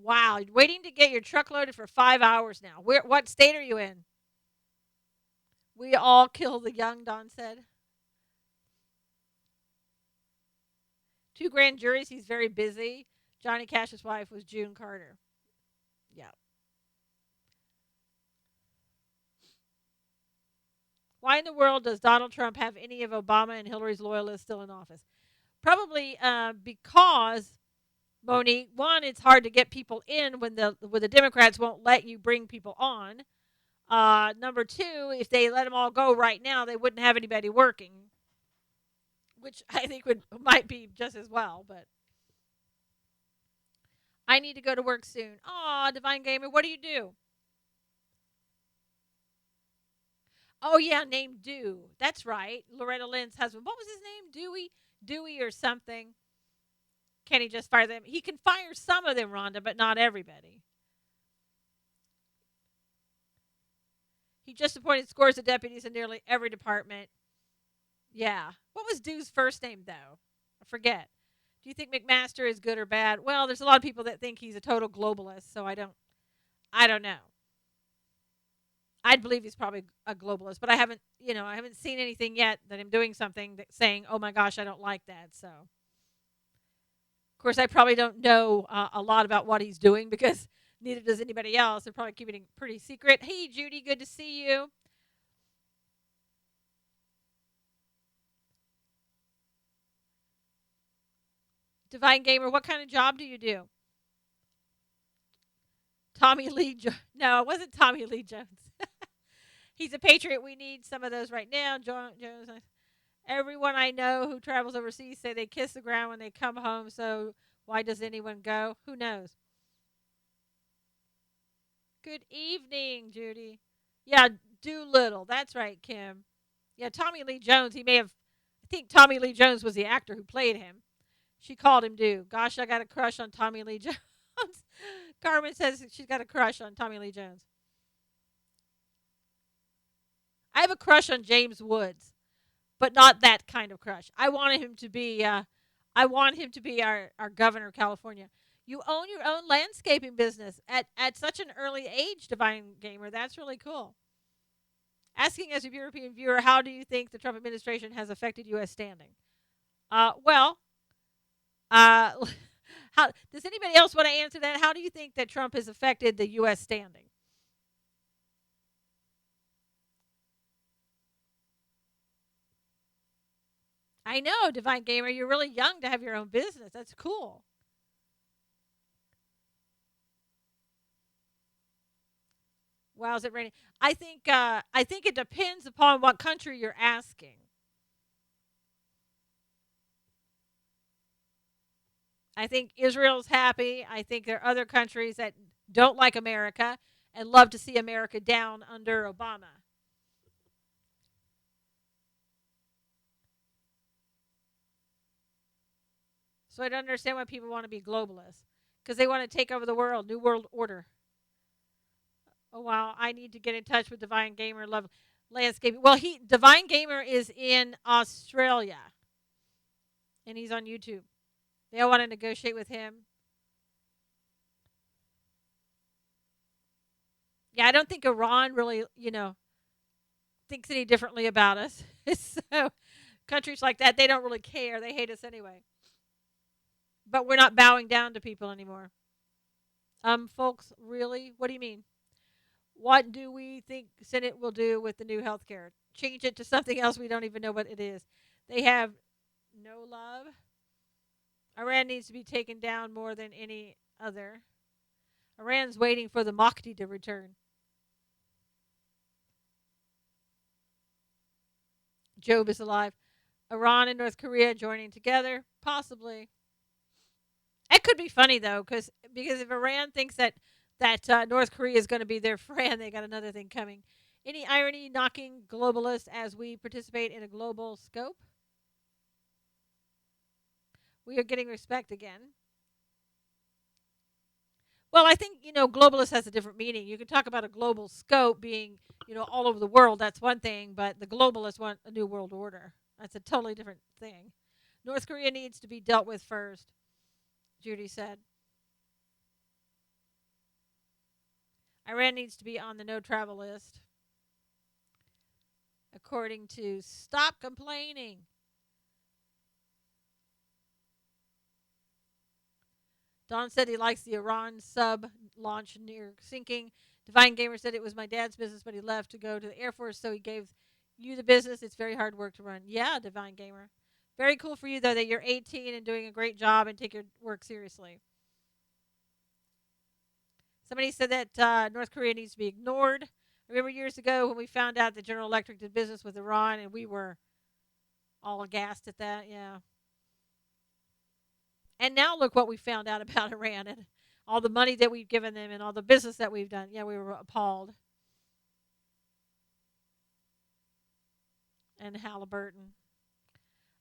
Wow, waiting to get your truck loaded for 5 hours now. What state are you in? We all kill the young, Don said. Two grand juries, he's very busy. Johnny Cash's wife was June Carter. Yeah. Why in the world does Donald Trump have any of Obama and Hillary's loyalists still in office? Probably because Monique, one, it's hard to get people in when the Democrats won't let you bring people on. Number two, if they let them all go right now, they wouldn't have anybody working, which I think might be just as well. But I need to go to work soon. Aw, Divine Gamer, what do you do? Oh yeah, named Dew. That's right, Loretta Lynn's husband. What was his name? Dewey or something. Can he just fire them? He can fire some of them, Rhonda, but not everybody. He just appointed scores of deputies in nearly every department. Yeah. What was Dew's first name, though? I forget. Do you think McMaster is good or bad? Well, there's a lot of people that think he's a total globalist, so I don't know. I'd believe he's probably a globalist, but I haven't seen anything yet that I'm doing something that saying, "Oh my gosh, I don't like that." So, of course, I probably don't know a lot about what he's doing because neither does anybody else. They're probably keeping it pretty secret. Hey, Judy, good to see you. Divine Gamer, what kind of job do you do? Tommy Lee No, it wasn't Tommy Lee Jones. He's a patriot. We need some of those right now. Jones. Everyone I know who travels overseas say they kiss the ground when they come home. So why does anyone go? Who knows? Good evening, Judy. Yeah, Doolittle. That's right, Kim. Yeah, Tommy Lee Jones. He may have. I think Tommy Lee Jones was the actor who played him. She called him Do. Gosh, I got a crush on Tommy Lee Jones. Carmen says she's got a crush on Tommy Lee Jones. I have a crush on James Woods, but not that kind of crush. I wanted him to be. I want him to be our governor of California. You own your own landscaping business at such an early age, Divine Gamer. That's really cool. Asking as a European viewer, how do you think the Trump administration has affected U.S. standing? Well, uh, how does anybody else want to answer that? How do you think that Trump has affected the U.S. standing? I know, Divine Gamer, you're really young to have your own business. That's cool. Wow, is it raining? I think it depends upon what country you're asking. I think Israel's happy. I think there are other countries that don't like America and love to see America down under Obama. So I don't understand why people want to be globalists because they want to take over the world, new world order. Oh wow, I need to get in touch with Divine Gamer Love Landscaping. Well, he Divine Gamer is in Australia and he's on YouTube. They all want to negotiate with him. Yeah, I don't think Iran really, thinks any differently about us. So countries like that, they don't really care. They hate us anyway. But we're not bowing down to people anymore. Folks, really? What do you mean? What do we think Senate will do with the new health care? Change it to something else we don't even know what it is. They have no love. Iran needs to be taken down more than any other. Iran's waiting for the Mahdi to return. Job is alive. Iran and North Korea joining together? Possibly. It could be funny though, because if Iran thinks that North Korea is going to be their friend, they got another thing coming. Any irony knocking globalists as we participate in a global scope? We are getting respect again. Well, I think globalist has a different meaning. You can talk about a global scope being all over the world. That's one thing, but the globalists want a new world order. That's a totally different thing. North Korea needs to be dealt with first, Judy said. Iran needs to be on the no travel list, according to Stop Complaining. Don said he likes the Iran sub launch near sinking. Divine Gamer said it was my dad's business, but he left to go to the Air Force, so he gave you the business. It's very hard work to run. Yeah, Divine Gamer. Very cool for you, though, that you're 18 and doing a great job and take your work seriously. Somebody said that North Korea needs to be ignored. I remember years ago when we found out that General Electric did business with Iran, and we were all aghast at that. Yeah. And now look what we found out about Iran and all the money that we've given them and all the business that we've done. Yeah, we were appalled. And Halliburton.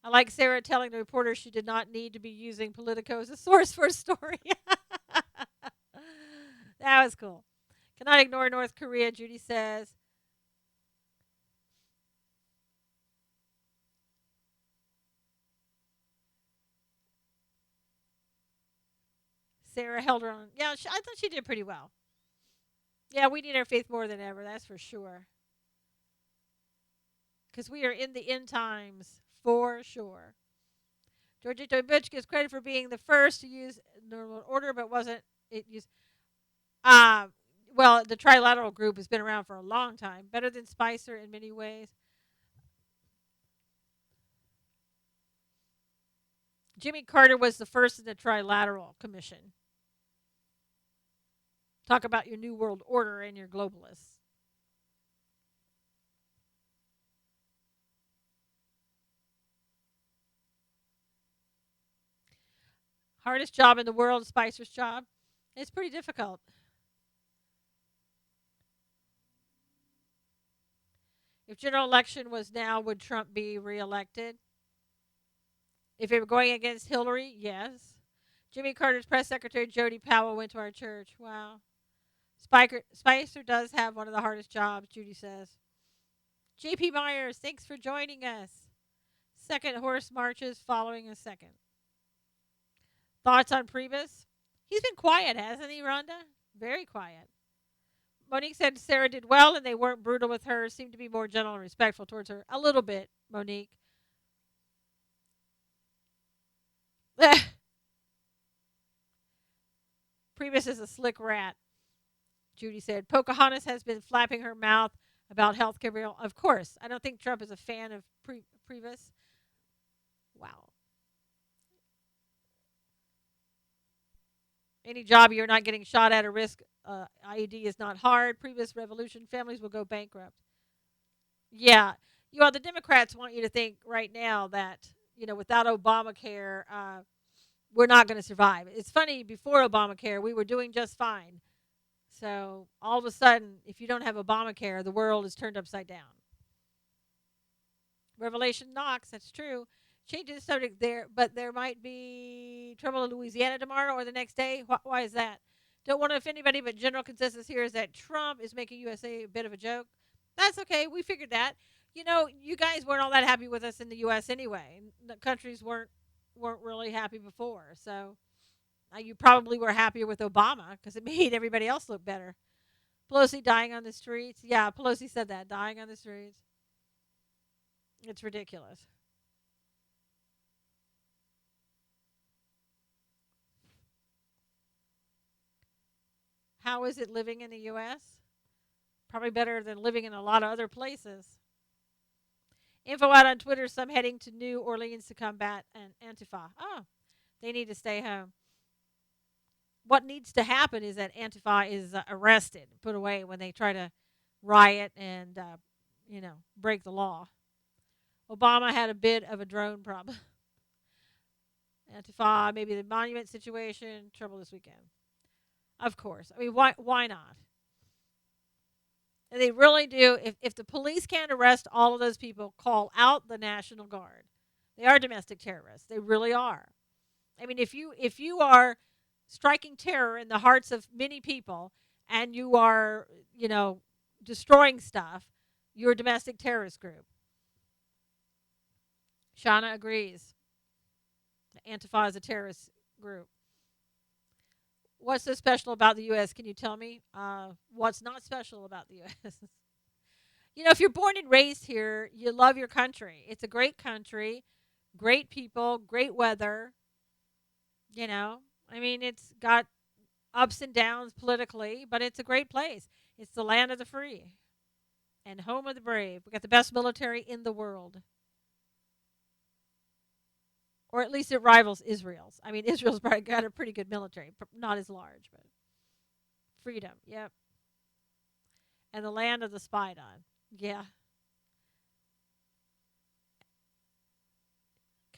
I like Sarah telling the reporter she did not need to be using Politico as a source for a story. That was cool. Cannot ignore North Korea, Judy says. Sarah held her own. Yeah, I thought she did pretty well. Yeah, we need our faith more than ever, that's for sure. Because we are in the end times, for sure. Georgito Butch gives credit for being the first to use normal order, but wasn't it used? Uh, well, the trilateral group has been around for a long time. Better than Spicer in many ways. Jimmy Carter was the first in the Trilateral Commission. Talk about your New World Order and your globalists. Hardest job in the world, Spicer's job. It's pretty difficult. If general election was now, would Trump be reelected? If it were going against Hillary, yes. Jimmy Carter's press secretary, Jody Powell, went to our church. Wow. Spicer does have one of the hardest jobs, Judy says. JP Myers, thanks for joining us. Second horse marches following a second. Thoughts on Priebus? He's been quiet, hasn't he, Rhonda? Very quiet. Monique said Sarah did well and they weren't brutal with her, seemed to be more gentle and respectful towards her. A little bit, Monique. Priebus is a slick rat, Judy said. Pocahontas has been flapping her mouth about health care bill. Of course. I don't think Trump is a fan of Priebus. Wow. Any job you're not getting shot at or risk IED is not hard. Previous revolution families will go bankrupt. Yeah. The Democrats want you to think right now that, without Obamacare, we're not going to survive. It's funny, before Obamacare, we were doing just fine. So all of a sudden, if you don't have Obamacare, the world is turned upside down. Revelation knocks, that's true. Changing the subject there, but there might be trouble in Louisiana tomorrow or the next day. Why is that? Don't want to offend anybody, but general consensus here is that Trump is making USA a bit of a joke. That's okay. We figured that. You guys weren't all that happy with us in the U.S. anyway. The countries weren't really happy before. So you probably were happier with Obama because it made everybody else look better. Pelosi dying on the streets. Yeah, Pelosi said that. Dying on the streets. It's ridiculous. How is it living in the U.S.? Probably better than living in a lot of other places. Info out on Twitter, some heading to New Orleans to combat an Antifa. Oh, They need to stay home. What needs to happen is that Antifa is arrested, put away when they try to riot and, break the law. Obama had a bit of a drone problem. Antifa, maybe the monument situation, trouble this weekend. Of course. I mean, why not? And they really do. If the police can't arrest all of those people, call out the National Guard. They are domestic terrorists. They really are. I mean, if you are striking terror in the hearts of many people and you are, destroying stuff, you're a domestic terrorist group. Shauna agrees. Antifa is a terrorist group. What's so special about the U.S.? Can you tell me? What's not special about the U.S.? If you're born and raised here, you love your country. It's a great country, great people, great weather. I mean, it's got ups and downs politically, but it's a great place. It's the land of the free and home of the brave. We got the best military in the world. Or at least it rivals Israel's. I mean, Israel's probably got a pretty good military, not as large, but freedom. Yep. And the land of the spied on. Yeah.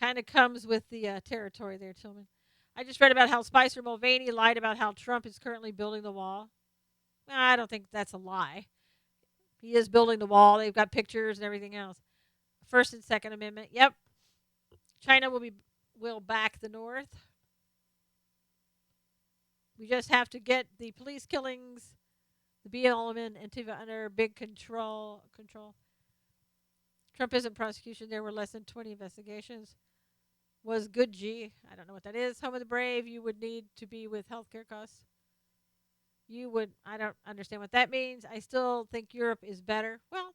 Kind of comes with the territory there, Tillman. I just read about how Spicer Mulvaney lied about how Trump is currently building the wall. Well, I don't think that's a lie. He is building the wall. They've got pictures and everything else. First and Second Amendment. Yep. China will back the North. We just have to get the police killings, the BLM and Antifa under big control. Trump isn't prosecution. There were less than 20 investigations. Was good G. I don't know what that is. Home of the brave. You would need to be with healthcare costs. I don't understand what that means. I still think Europe is better. Well,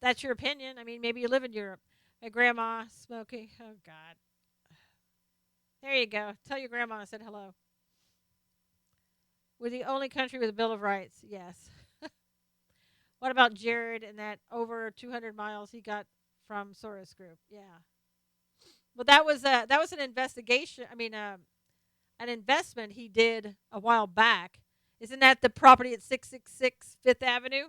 that's your opinion. I mean, maybe you live in Europe. My grandma smoking. Oh, God. There you go. Tell your grandma I said hello. We're the only country with a Bill of Rights. Yes. What about Jared and that over 200 miles he got from Soros Group? Yeah. Well, that was an investigation. I mean, an investment he did a while back. Isn't that the property at 666 Fifth Avenue?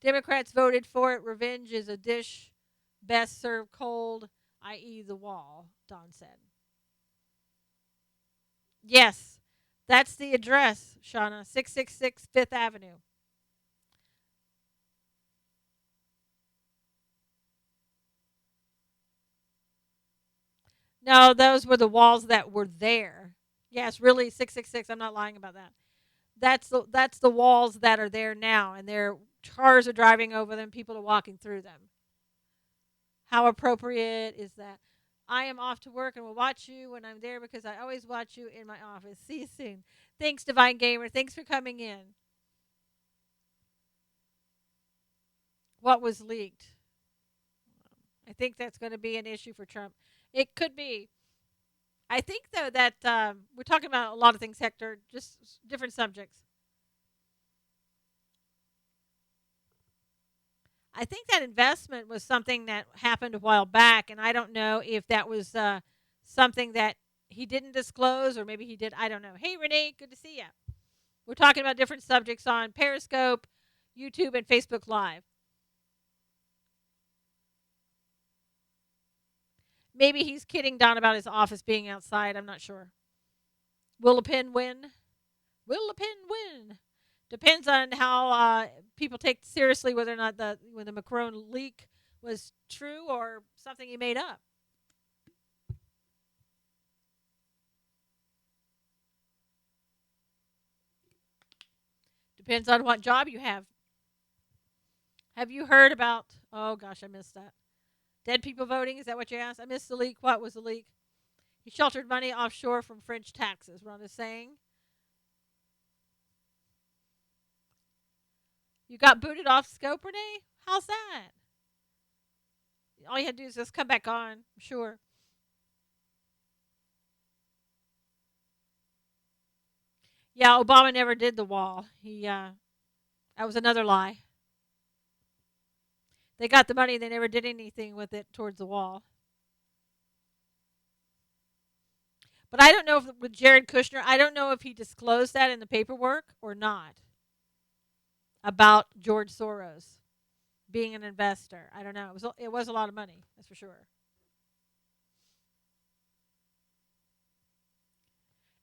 Democrats voted for it. Revenge is a dish best served cold, i.e., the wall, Don said. Yes, that's the address, Shauna. 666 Fifth Avenue. No, those were the walls that were there. Yes, really 666. I'm not lying about that. That's the walls that are there now, and their cars are driving over them. People are walking through them. How appropriate is that? I am off to work and will watch you when I'm there because I always watch you in my office. See you soon. Thanks, Divine Gamer. Thanks for coming in. What was leaked? I think that's going to be an issue for Trump. It could be. I think, though, that we're talking about a lot of things, Hector, just different subjects. I think that investment was something that happened a while back, and I don't know if that was something that he didn't disclose or maybe he did. I don't know. Hey, Renee, good to see you. We're talking about different subjects on Periscope, YouTube, and Facebook Live. Maybe he's kidding Don about his office being outside. I'm not sure. Will Le Pen win? Will Le Pen win? Depends on how people take seriously whether or not when the Macron leak was true or something he made up. Depends on what job you have. Have you heard about? Oh gosh, I missed that. Dead people voting? Is that what you asked? I missed the leak. What was the leak? He sheltered money offshore from French taxes. Ron is saying. You got booted off scope, Renee? How's that? All you had to do is just come back on. Sure. Yeah, Obama never did the wall. That was another lie. They got the money, they never did anything with it towards the wall. But I don't know if with Jared Kushner, I don't know if he disclosed that in the paperwork or not about George Soros being an investor. I don't know. It was a lot of money, that's for sure.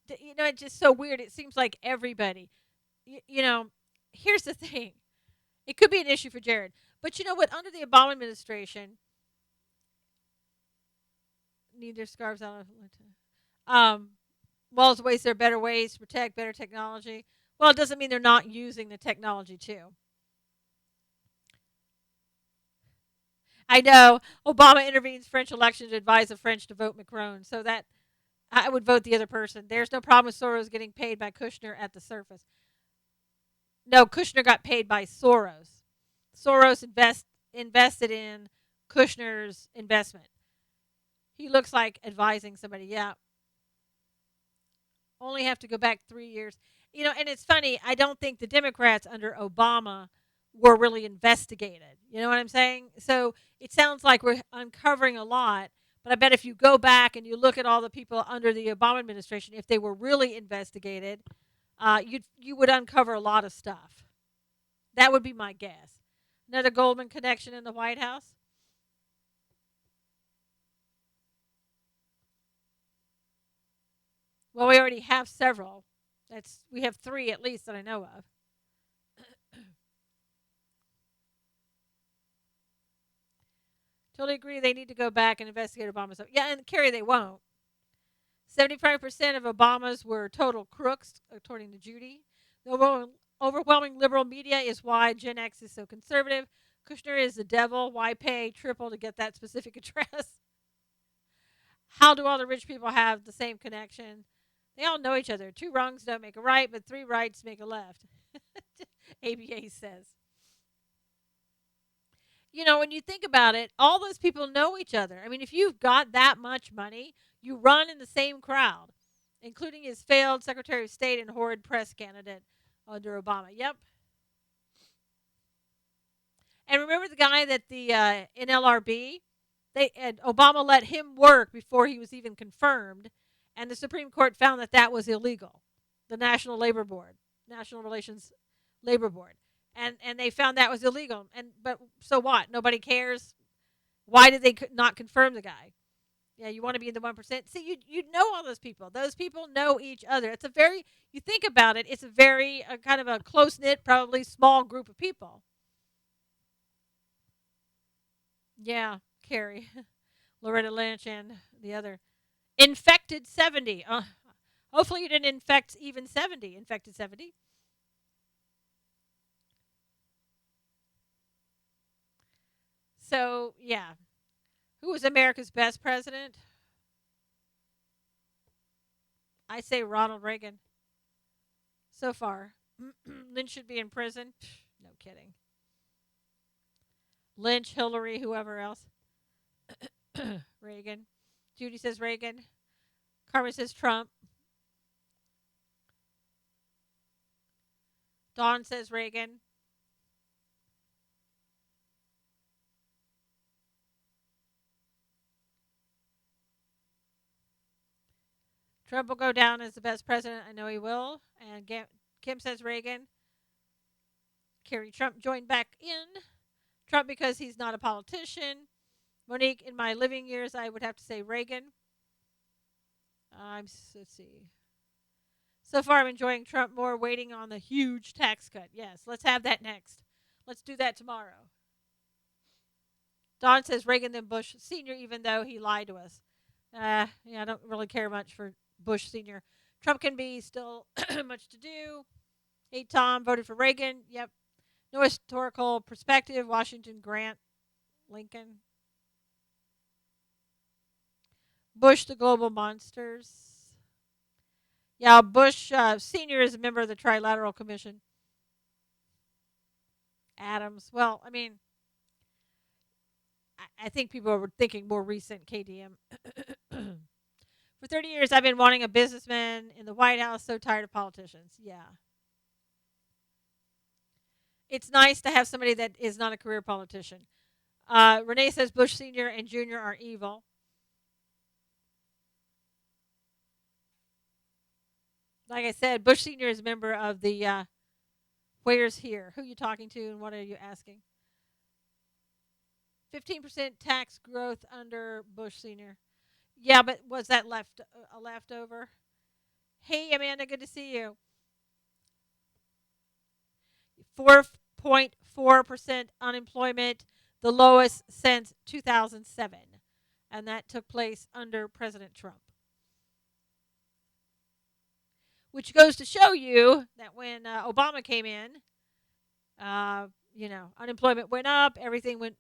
It's just so weird. It seems like everybody, you, you know, here's the thing. It could be an issue for Jared. But you know what? Under the Obama administration, need their scarves out of um Walls ways there are better ways to protect, better technology. Well, it doesn't mean they're not using the technology too. I know Obama intervenes French election to advise the French to vote Macron. So that I would vote the other person. There's no problem with Soros getting paid by Kushner at the surface. No, Kushner got paid by Soros. Invested in Kushner's investment. He looks like advising somebody. Yeah, only have to go back 3 years. And it's funny. I don't think the Democrats under Obama were really investigated. You know what I'm saying? So it sounds like we're uncovering a lot. But I bet if you go back and you look at all the people under the Obama administration, if they were really investigated, you would uncover a lot of stuff. That would be my guess. Another Goldman connection in the White House. Well, we already have several. We have three at least that I know of. Totally agree. They need to go back and investigate Obama's. Yeah, and Kerry, they won't. 75% of Obama's were total crooks, according to Judy. The overwhelming liberal media is why Gen X is so conservative. Kushner is the devil. Why pay triple to get that specific address? How do all the rich people have the same connection? They all know each other. Two wrongs don't make a right, but three rights make a left. ABA says. When you think about it, all those people know each other. I mean, if you've got that much money, you run in the same crowd, including his failed Secretary of State and horrid press candidate under Obama. Yep. And remember the guy that the NLRB, Obama let him work before he was even confirmed, and the Supreme Court found that was illegal. The National Labor Board, National Relations Labor Board, and they found that was illegal. But so what? Nobody cares. Why did they not confirm the guy? Yeah, you want to be in the 1%. See, you know all those people. Those people know each other. It's a very, you think about it, it's a very kind of a close knit, probably small group of people. Yeah, Carrie, Loretta Lynch, and the other infected 70. Hopefully, you didn't infect even 70. Infected 70. So yeah, who was America's best president? I say Ronald Reagan. So far, Lynch should be in prison. No kidding. Lynch, Hillary, whoever else. Reagan. Judy says Reagan. Carmen says Trump. Dawn says Reagan. Trump will go down as the best president. I know he will. And Kim says Reagan. Carrie Trump joined back in. Trump because he's not a politician. Monique, in my living years, I would have to say Reagan. Let's see. So far, I'm enjoying Trump more, waiting on the huge tax cut. Yes, let's have that next. Let's do that tomorrow. Don says Reagan then Bush Sr., even though he lied to us. Yeah, I don't really care much for Bush Sr. Trump can be still much to do. Hey, Tom, voted for Reagan. Yep. No historical perspective. Washington, Grant, Lincoln. Bush, the global monsters. Yeah, Bush Sr. is a member of the Trilateral Commission. Adams. Well, I mean, I think people were thinking more recent KDM. For 30 years, I've been wanting a businessman in the White House. So tired of politicians. Yeah. It's nice to have somebody that is not a career politician. Renee says Bush Sr. and Jr. are evil. Like I said, Bush Sr. is a member of the Where's Here. Who are you talking to and what are you asking? 15% tax growth under Bush Sr. Yeah, but was that a leftover? Hey, Amanda, good to see you. 4.4% unemployment, the lowest since 2007. And that took place under President Trump. Which goes to show you that when Obama came in, unemployment went up, everything went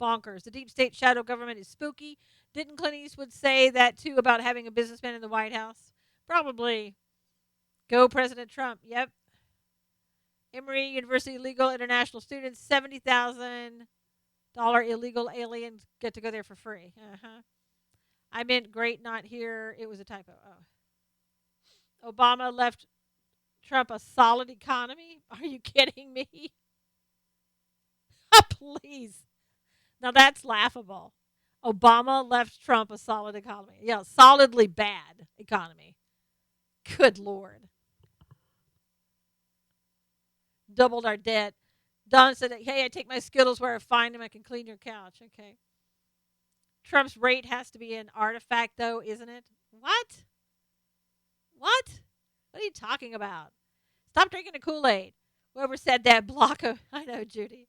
bonkers. The deep state shadow government is spooky. Didn't Clint Eastwood say that too about having a businessman in the White House? Probably. Go President Trump. Yep. Emory University legal international students, $70,000 illegal aliens get to go there for free. I meant great, not here. It was a typo. Oh. Obama left Trump a solid economy. Are you kidding me? Please. Now that's laughable. Obama left Trump a solid economy. Yeah, solidly bad economy. Good Lord. Doubled our debt. Don said, hey, I take my Skittles where I find them. I can clean your couch. Okay. Trump's rate has to be an artifact, though, isn't it? What? What? What are you talking about? Stop drinking the Kool-Aid. Whoever said that, block him. I know, Judy.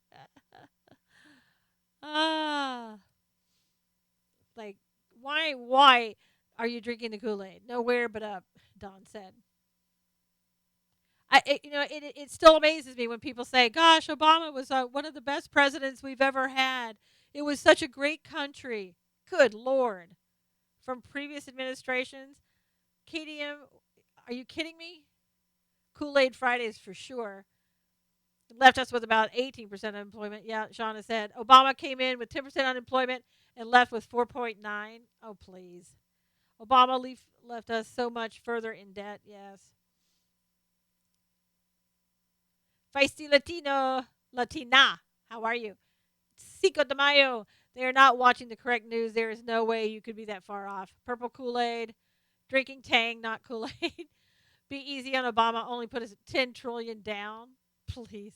Like, why are you drinking the Kool-Aid? Nowhere but up, Don said. It still amazes me when people say, gosh, Obama was one of the best presidents we've ever had. It was such a great country. Good Lord. From previous administrations. KDM, are you kidding me? Kool-Aid Fridays for sure. Left us with about 18% unemployment. Yeah, Shauna said. Obama came in with 10% unemployment and left with 4.9. Oh, please. Obama left us so much further in debt. Yes. Feisty Latina. How are you? Cinco de Mayo. They are not watching the correct news. There is no way you could be that far off. Purple Kool-Aid. Drinking Tang, not Kool-Aid. Be easy on Obama. Only put us $10 trillion down. Please.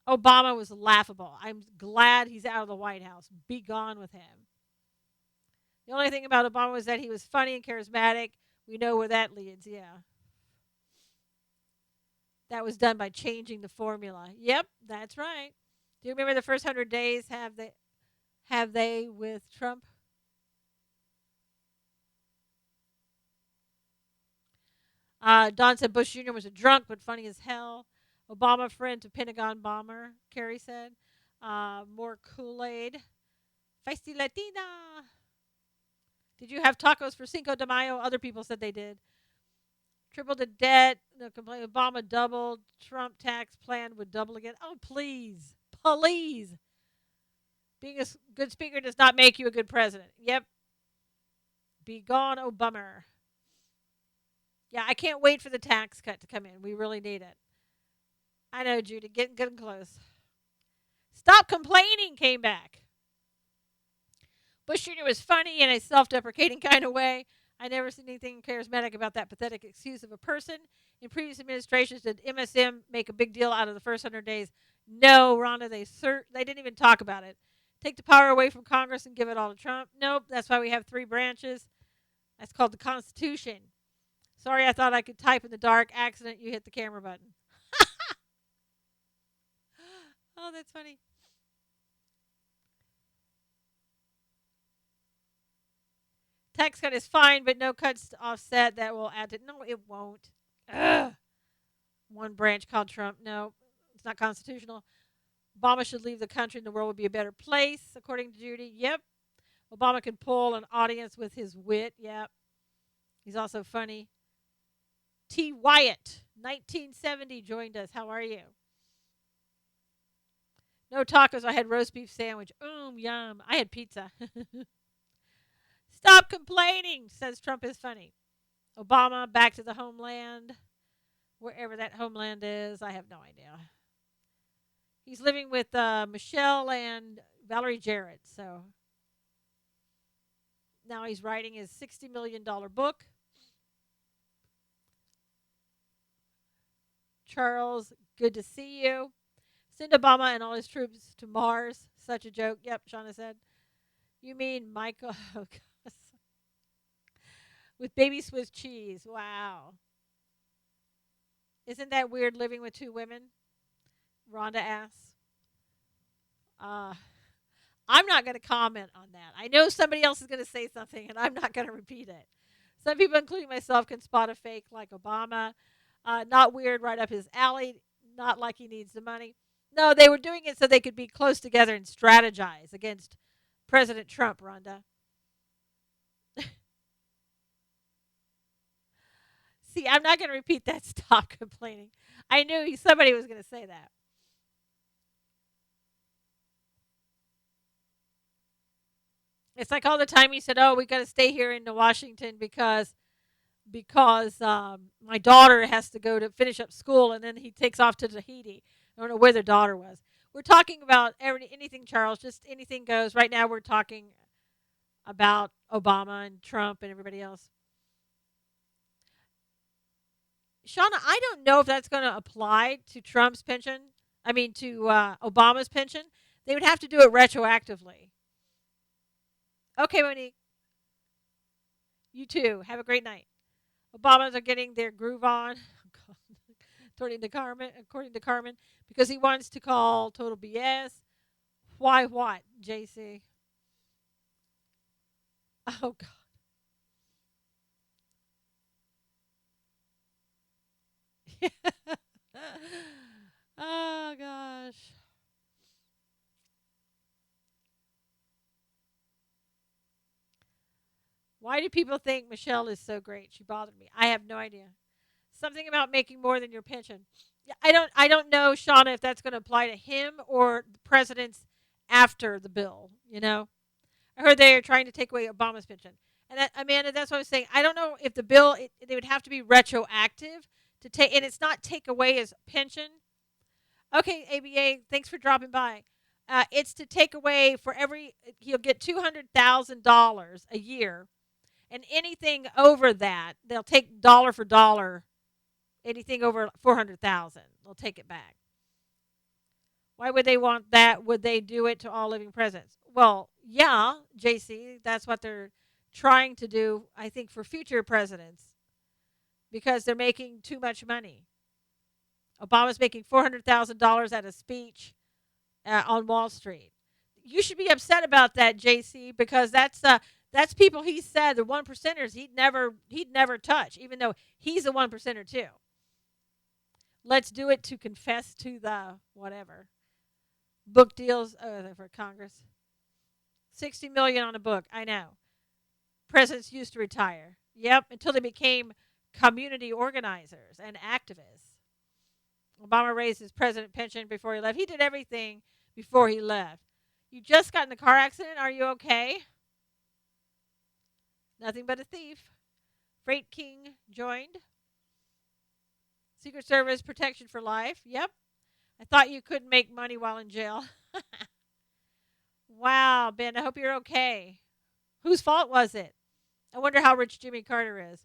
Obama was laughable. I'm glad he's out of the White House. Be gone with him. The only thing about Obama was that he was funny and charismatic. We know where that leads. Yeah. That was done by changing the formula. Yep, that's right. Do you remember the first 100 days have they with Trump? Don said Bush Jr. was a drunk but funny as hell. Obama friend to Pentagon bomber, Kerry said. More Kool-Aid. Feisty Latina. Did you have tacos for Cinco de Mayo? Other people said they did. Tripled the debt. No complaint. Obama doubled. Trump tax plan would double again. Oh, please. Please. Being a good speaker does not make you a good president. Yep. Be gone, Obama. Yeah, I can't wait for the tax cut to come in. We really need it. I know, Judy. Getting close. Stop complaining came back. Bush Jr. was funny in a self-deprecating kind of way. I never seen anything charismatic about that pathetic excuse of a person. In previous administrations, did MSM make a big deal out of the first 100 days? No, Rhonda, they didn't even talk about it. Take the power away from Congress and give it all to Trump? Nope, that's why we have 3 branches. That's called the Constitution. Sorry, I thought I could type in the dark. Accident, you hit the camera button. Oh, that's funny. Tax cut is fine, but no cuts to offset that will add to. No, it won't. Ugh. One branch called Trump. No, it's not constitutional. Obama should leave the country and the world would be a better place, according to Judy. Yep. Obama can pull an audience with his wit. Yep. He's also funny. T. Wyatt, 1970, joined us. How are you? No tacos. I had roast beef sandwich. Yum. I had pizza. Stop complaining, says Trump is funny. Obama, back to the homeland. Wherever that homeland is, I have no idea. He's living with Michelle and Valerie Jarrett. So now he's writing his $60 million book. Charles, good to see you. Send Obama and all his troops to Mars. Such a joke. Yep, Shauna said. You mean Michael? Oh, gosh. With baby Swiss cheese. Wow. Isn't that weird living with two women? Rhonda asks. Uh, I'm not going to comment on that. I know somebody else is going to say something, and I'm not going to repeat it. Some people, including myself, can spot a fake like Obama. Not weird, right up his alley. Not like he needs the money. No, they were doing it so they could be close together and strategize against President Trump, Rhonda. See, I'm not going to repeat that. Stop complaining. I knew somebody was going to say that. It's like all the time he said, "Oh, we got to stay here in Washington because my daughter has to go to finish up school," and then he takes off to Tahiti. I don't know where their daughter was. We're talking about anything, Charles. Just anything goes. Right now, we're talking about Obama and Trump and everybody else. Shauna, I don't know if that's going to apply to Trump's pension. I mean, to Obama's pension. They would have to do it retroactively. Okay, Monique. You too. Have a great night. Obamas are getting their groove on. According to Carmen, because he wants to call total BS. Why what, JC? Oh God. Oh gosh. Why do people think Michelle is so great? She bothered me. I have no idea. Something about making more than your pension. Yeah, I don't know, Shauna, if that's going to apply to him or the presidents after the bill. I heard they are trying to take away Obama's pension. And that, Amanda, that's what I was saying. I don't know if the bill they would have to be retroactive to take, and it's not take away his pension. Okay, ABA, thanks for dropping by. It's to take away for every he'll get $200,000 a year, and anything over that they'll take dollar for dollar. Anything over 400,000, they'll take it back. Why would they want that? Would they do it to all living presidents? Well, yeah, JC, that's what they're trying to do, I think, for future presidents because they're making too much money. Obama's making $400,000 at a speech on Wall Street. You should be upset about that, JC, because that's people he said the one percenters he'd never touch, even though he's a one percenter too. Let's do it to confess to the whatever book deals for Congress. 60 million on a book. I know. Presidents used to retire. Yep, until they became community organizers and activists. Obama raised his president pension before he left. He did everything before he left. You just got in a car accident. Are you okay? Nothing but a thief. Freight King joined. Secret Service protection for life. Yep. I thought you couldn't make money while in jail. Wow, Ben, I hope you're okay. Whose fault was it? I wonder how rich Jimmy Carter is.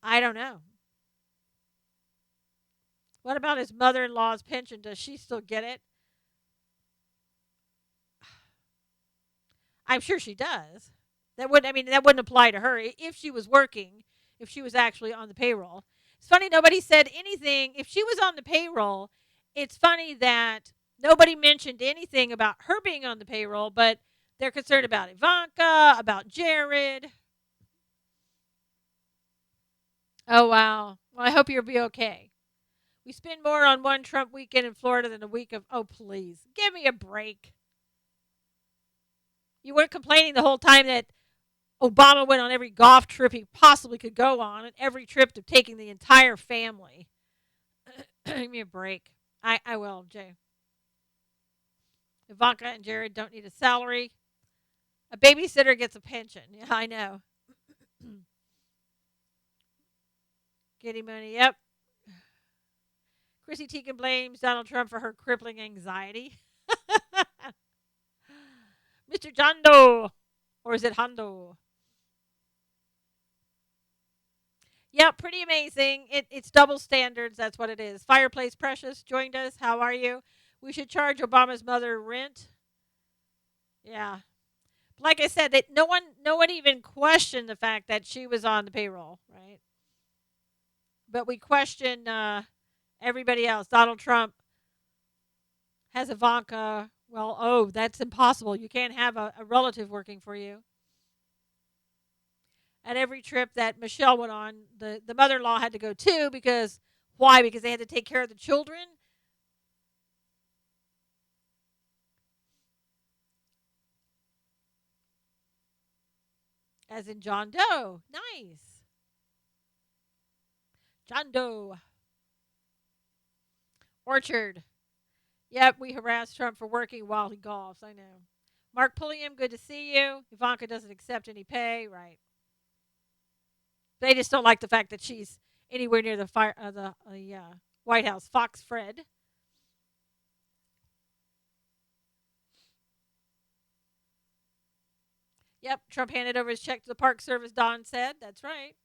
I don't know. What about his mother in law's pension? Does she still get it? I'm sure she does. That wouldn't apply to her if she was working, if she was actually on the payroll. It's funny nobody said anything. If she was on the payroll, it's funny that nobody mentioned anything about her being on the payroll, but they're concerned about Ivanka, about Jared. Oh wow. Well, I hope you'll be okay. We spend more on one Trump weekend in Florida than a week of. Oh please, give me a break. You weren't complaining the whole time that Obama went on every golf trip he possibly could go on, and every trip to taking the entire family. Give me a break. I will, Jay. Ivanka and Jared don't need a salary. A babysitter gets a pension. Yeah, I know. Getting money. Yep. Chrissy Teigen blames Donald Trump for her crippling anxiety. Mr. Jondo. Or is it Hondo? Yeah, pretty amazing. It's double standards. That's what it is. Fireplace Precious joined us. How are you? We should charge Obama's mother rent. Yeah. Like I said, that no one even questioned the fact that she was on the payroll, right? But we question everybody else. Donald Trump has Ivanka. Well, oh, that's impossible. You can't have a relative working for you. At every trip that Michelle went on, the mother in law had to go too because why? Because they had to take care of the children, as in John Doe. Nice. John Doe. Orchard. Yep, we harass Trump for working while he golfs. I know. Mark Pulliam, good to see you. Ivanka doesn't accept any pay. Right. They just don't like the fact that she's anywhere near the White House. Fox Fred. Yep, Trump handed over his check to the Park Service, Don said. That's right.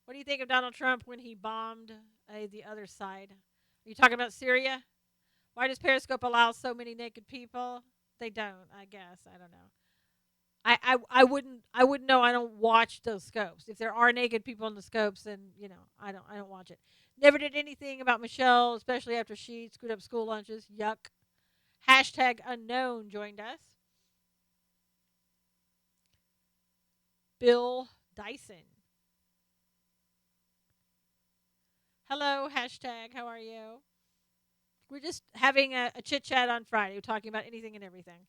What do you think of Donald Trump when he bombed the other side? Are you talking about Syria? Why does Periscope allow so many naked people? They don't, I guess. I don't know. I wouldn't know. I don't watch those scopes. If there are naked people in the scopes, then I don't watch it. Never did anything about Michelle, especially after she screwed up school lunches. Yuck. Hashtag unknown joined us. Bill Dyson. Hello, hashtag. How are you? We're just having a chit chat on Friday. We're talking about anything and everything.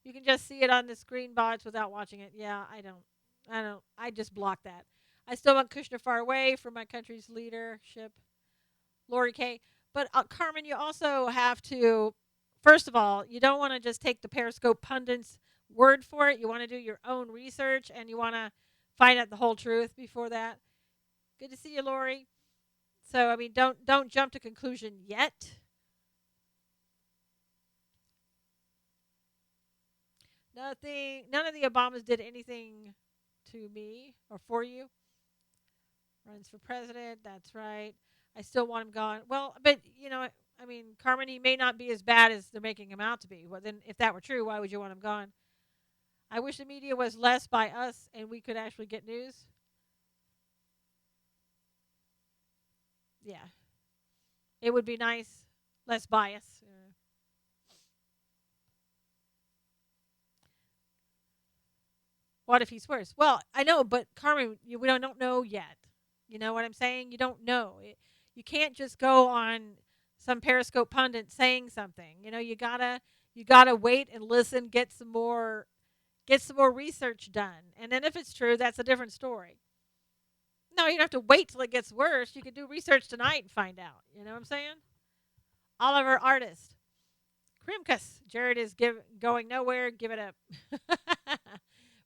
You can just see it on the screen bots without watching it. Yeah, I don't. I don't. I just block that. I still want Kushner far away from my country's leadership. Lori K. But Carmen, you also have to. First of all, you don't want to just take the Periscope pundits' word for it. You want to do your own research and you want to find out the whole truth before that. Good to see you, Lori. So I mean, don't jump to conclusion yet. Nothing. None of the Obamas did anything to me or for you. Runs for president. That's right. I still want him gone. Well, but I mean, Carmen, he may not be as bad as they're making him out to be. Well, then, if that were true, why would you want him gone? I wish the media was less by us and we could actually get news. Yeah, it would be nice, less bias. What if he's worse? Well, I know, but Carmen, we don't know yet. You know what I'm saying? You don't know. You can't just go on some Periscope pundit saying something. You gotta wait and listen, get some more research done, and then if it's true, that's a different story. No, you don't have to wait till it gets worse. You can do research tonight and find out. You know what I'm saying? Oliver Artist, Krimkus, Jared is going nowhere. Give it up.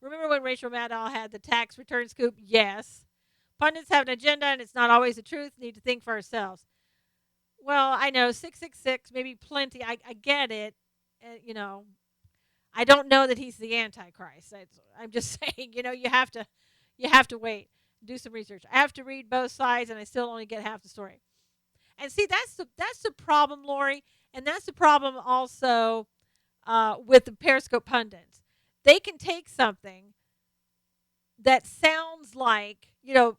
Remember when Rachel Maddow had the tax return scoop? Yes. Pundits have an agenda and it's not always the truth. Need to think for ourselves. Well, I know 666, maybe plenty. I get it. I don't know that he's the Antichrist. I'm just saying, you have to wait, do some research. I have to read both sides, and I still only get half the story. And see, that's the problem, Lori, and that's the problem also with the Periscope pundits. They can take something that sounds like the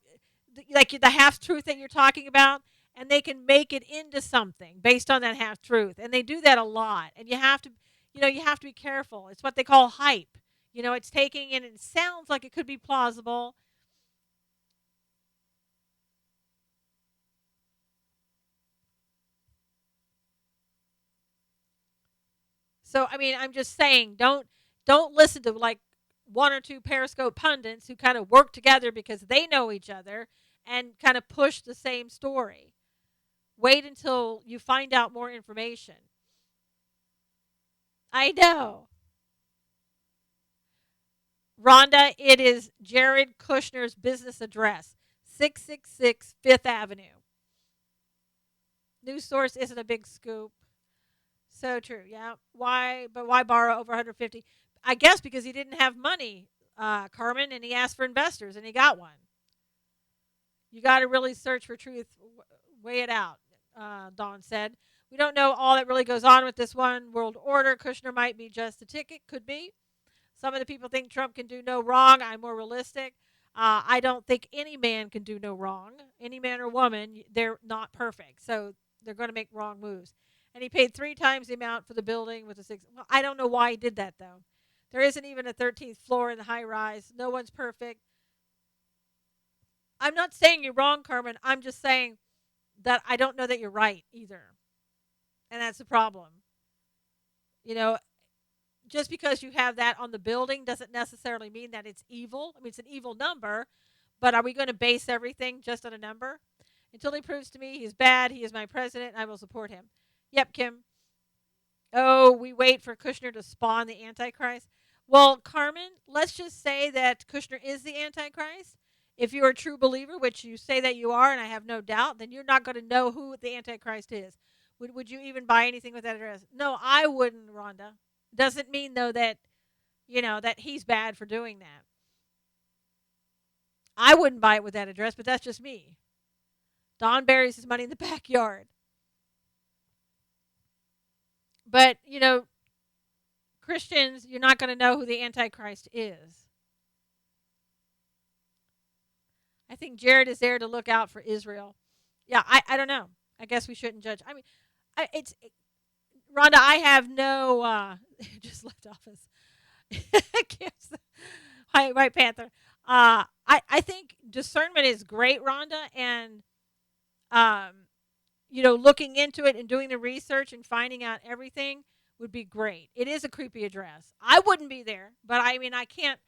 half truth that you're talking about, and they can make it into something based on that half truth, and they do that a lot. And you have to be careful. It's what they call hype. It's taking and it sounds like it could be plausible. So I mean, I'm just saying, don't listen to like one or two Periscope pundits who kind of work together because they know each other and kind of push the same story. Wait until you find out more information. I know. Rhonda, it is Jared Kushner's business address, 666 Fifth Avenue. News source isn't a big scoop. So true. Yeah. Why? But why borrow over 150? I guess because he didn't have money. Carmen, and he asked for investors, and he got one. You got to really search for truth, weigh it out, Dawn said. We don't know all that really goes on with this one world order. Kushner might be just a ticket, could be. Some of the people think Trump can do no wrong. I'm more realistic. I don't think any man can do no wrong. Any man or woman, they're not perfect. So they're going to make wrong moves. And he paid 3 times the amount for the building with the 6. Well, I don't know why he did that, though. There isn't even a 13th floor in the high rise. No one's perfect. I'm not saying you're wrong, Carmen. I'm just saying that I don't know that you're right either. And that's the problem. You know, just because you have that on the building doesn't necessarily mean that it's evil. I mean, it's an evil number, but are we going to base everything just on a number? Until he proves to me he's bad, he is my president, I will support him. Yep, Kim. Oh, we wait for Kushner to spawn the Antichrist. Well, Carmen, let's just say that Kushner is the Antichrist. If you're a true believer, which you say that you are, and I have no doubt, then you're not going to know who the Antichrist is. Would you even buy anything with that address? No, I wouldn't, Rhonda. Doesn't mean, though, that, that he's bad for doing that. I wouldn't buy it with that address, but that's just me. Don buries his money in the backyard. But, Christians, you're not going to know who the Antichrist is. I think Jared is there to look out for Israel. Yeah, I don't know. I guess we shouldn't judge. I mean, Rhonda, I have no, just left office. White Panther. I think discernment is great, Rhonda, and, looking into it and doing the research and finding out everything would be great. It is a creepy address. I wouldn't be there, but I mean, I can't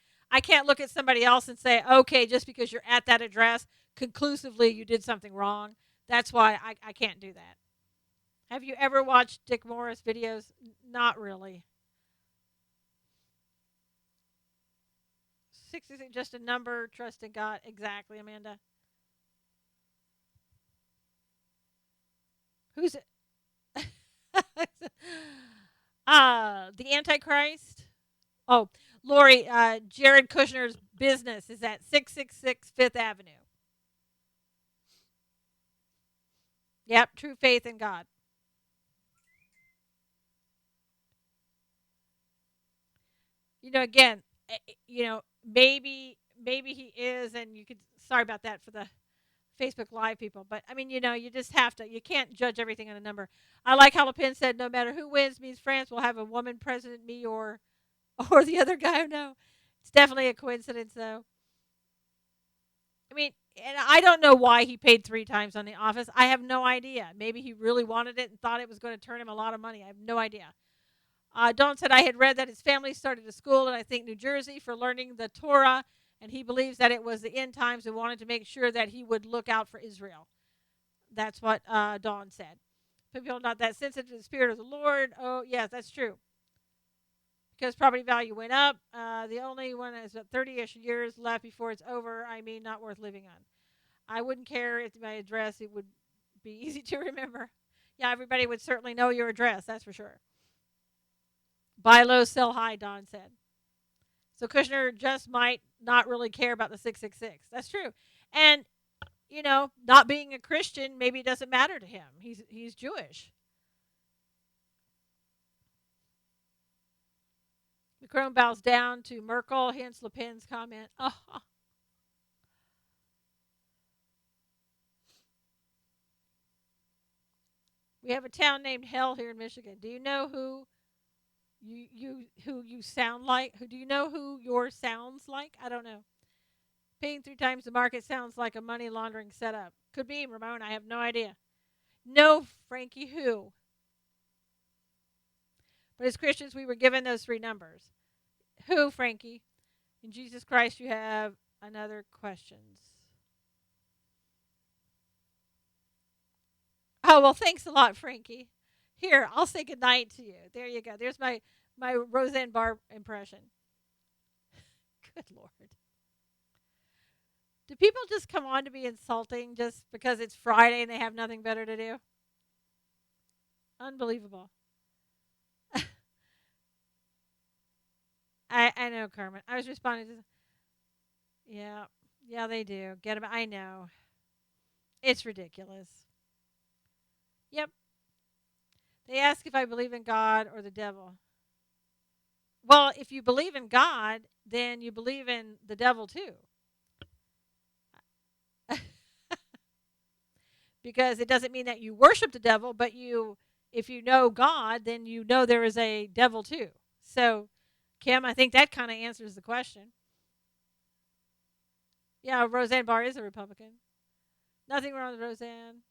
look at somebody else and say, okay, just because you're at that address, conclusively you did something wrong. That's why I can't do that. Have you ever watched Dick Morris videos? Not really. 66, just a number, trust in God. Exactly, Amanda. Who's it? The Antichrist. Oh, Lori, Jared Kushner's business is at 666 Fifth Avenue. Yep, true faith in God. Again, maybe he is, and you could. Sorry about that for the Facebook Live people, but I mean, you just have to. You can't judge everything on a number. I like how Le Pen said, "No matter who wins, means France will have a woman president, me or the other guy." No, it's definitely a coincidence, though. I mean, and I don't know why he paid 3 times on The Office. I have no idea. Maybe he really wanted it and thought it was going to turn him a lot of money. I have no idea. Don said I had read that his family started a school in, I think, New Jersey for learning the Torah, and he believes that it was the end times and wanted to make sure that he would look out for Israel. That's what Dawn said. People are not that sensitive to the Spirit of the Lord. Oh, yes, that's true. Because property value went up. The only one is 30-ish years left before it's over. I mean, not worth living on. I wouldn't care if my address, it would be easy to remember. Yeah, everybody would certainly know your address, that's for sure. Buy low, sell high, Don said. So Kushner just might not really care about the 666. That's true. And, not being a Christian, maybe it doesn't matter to him. He's Jewish. Macron bows down to Merkel, hence Le Pen's comment. Oh. We have a town named Hell here in Michigan. Do you know who you sound like? Do you know who your sounds like? I don't know. Paying 3 times the market sounds like a money laundering setup. Could be, Ramon. I have no idea. No, Frankie, who? But as Christians, we were given those 3 numbers. Who, Frankie? In Jesus Christ, you have another questions. Oh, well, thanks a lot, Frankie. Here, I'll say goodnight to you. There you go. There's my Roseanne Barr impression. Good Lord. Do people just come on to be insulting just because it's Friday and they have nothing better to do? Unbelievable. I know, Carmen. I was responding to Yeah. Yeah, they do. Get them. I know. It's ridiculous. Yep. They ask if I believe in God or the devil. Well, if you believe in God, then you believe in the devil too. Because it doesn't mean that you worship the devil, but you if you know God, then you know there is a devil too. So, Kim, I think that kind of answers the question. Yeah, Roseanne Barr is a Republican. Nothing wrong with Roseanne.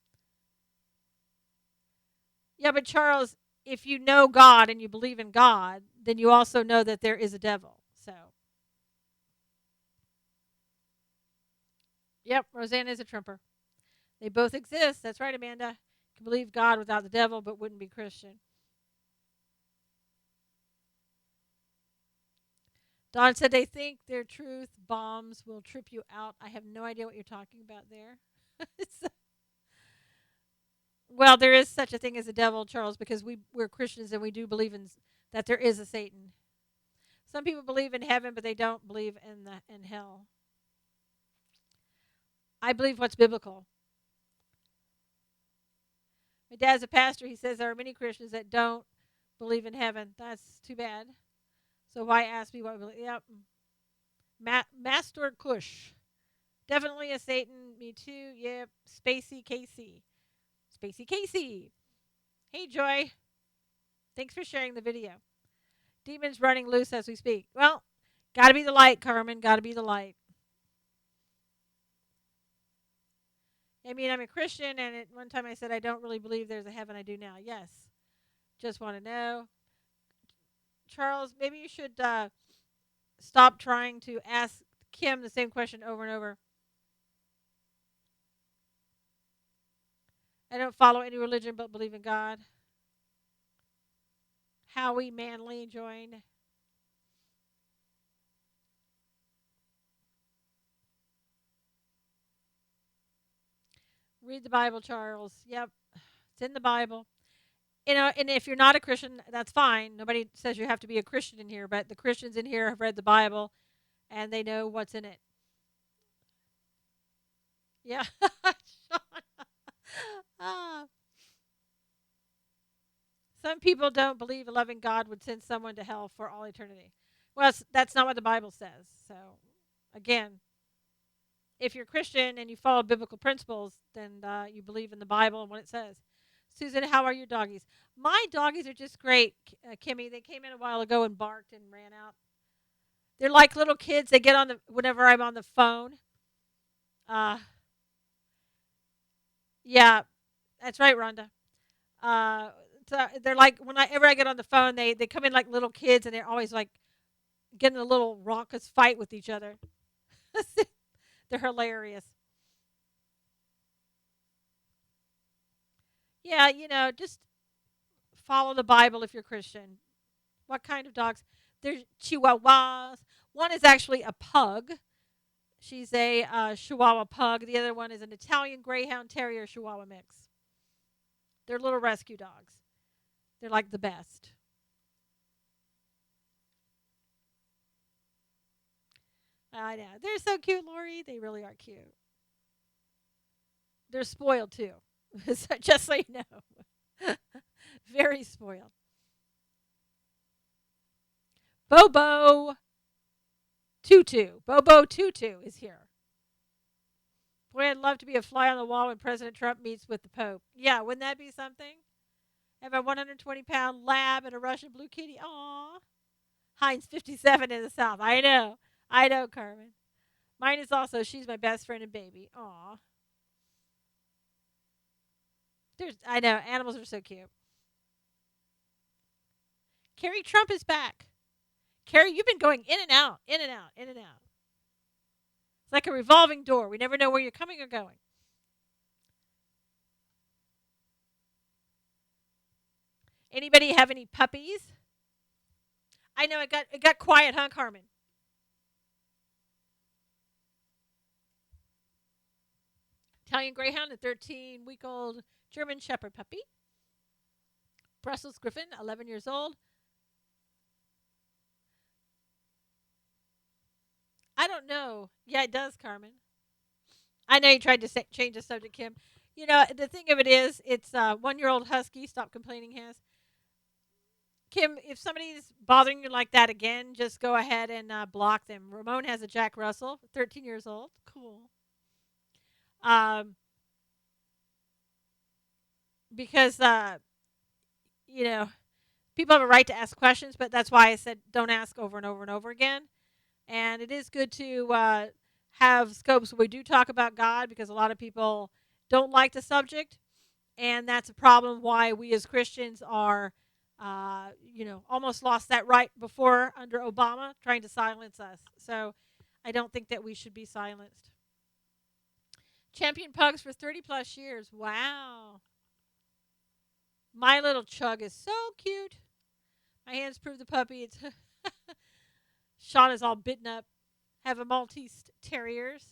Yeah, but Charles, if you know God and you believe in God, then you also know that there is a devil. So, yep, Roseanne is a Trumper. They both exist. That's right, Amanda. You can believe God without the devil, but wouldn't be Christian. Don said they think their truth bombs will trip you out. I have no idea what you're talking about there. Well, there is such a thing as a devil, Charles, because we're Christians and we do believe in that there is a Satan. Some people believe in heaven, but they don't believe in hell. I believe what's biblical. My dad's a pastor. He says there are many Christians that don't believe in heaven. That's too bad. So why ask me what I believe? Yep. Master Kush. Definitely a Satan. Me too. Yep. Spacey Casey. Spacey Casey. Hey, Joy. Thanks for sharing the video. Demons running loose as we speak. Well, gotta be the light, Carmen. Gotta be the light. I mean, I'm a Christian, and at one time I said I don't really believe there's a heaven. I do now. Yes. Just want to know. Charles, maybe you should stop trying to ask Kim the same question over and over. I don't follow any religion but believe in God. Howie Manley joined. Read the Bible, Charles. Yep. It's in the Bible. And if you're not a Christian, that's fine. Nobody says you have to be a Christian in here, but the Christians in here have read the Bible and they know what's in it. Yeah. ah. Some people don't believe a loving God would send someone to hell for all eternity. Well, that's not what the Bible says. So, again, if you're Christian and you follow biblical principles, then you believe in the Bible and what it says. Susan, how are your doggies? My doggies are just great, Kimmy. They came in a while ago and barked and ran out. They're like little kids. They get on the whenever I'm on the phone. Uh, yeah, that's right, Rhonda. Uh, so they're like whenever I get on the phone, they come in like little kids, and they're always like getting a little raucous fight with each other. They're hilarious. Yeah, just follow the Bible if you're Christian. What kind of dogs? There's Chihuahuas. One is actually a pug. She's a Chihuahua pug. The other one is an Italian Greyhound Terrier Chihuahua mix. They're little rescue dogs. They're like the best. I know. They're so cute, Lori. They really are cute. They're spoiled too. So just so you know. Very spoiled. Bobo Tutu. Bobo Tutu is here. Boy, I'd love to be a fly on the wall when President Trump meets with the Pope. Yeah, wouldn't that be something? Have a 120-pound lab and a Russian blue kitty. Aw. Heinz 57 in the South. I know. I know, Carmen. Mine is also, she's my best friend and baby. Aw. I know, animals are so cute. Carrie Trump is back. Carrie, you've been going in and out, in and out, in and out. It's like a revolving door. We never know where you're coming or going. Anybody have any puppies? I know it got quiet, huh, Carmen? Italian Greyhound, a 13-week-old German Shepherd puppy. Brussels Griffin, 11 years old. I don't know. Yeah, it does, Carmen. I know you tried to change the subject, Kim. You know, the thing of it is, it's 1-year-old husky. Stop complaining, has Kim. If somebody's bothering you like that again, just go ahead and block them. Ramon has a Jack Russell, 13 years old. Cool. Um, because you know, people have a right to ask questions, but that's why I said don't ask over and over and over again. And it is good to have scopes where we do talk about God because a lot of people don't like the subject, and that's a problem why we as Christians are, almost lost that right before under Obama, trying to silence us. So I don't think that we should be silenced. Champion pugs for 30 plus years. Wow. My little Chug is so cute. My hands prove the puppy. It's Sean is all bitten up. Have a Maltese terriers.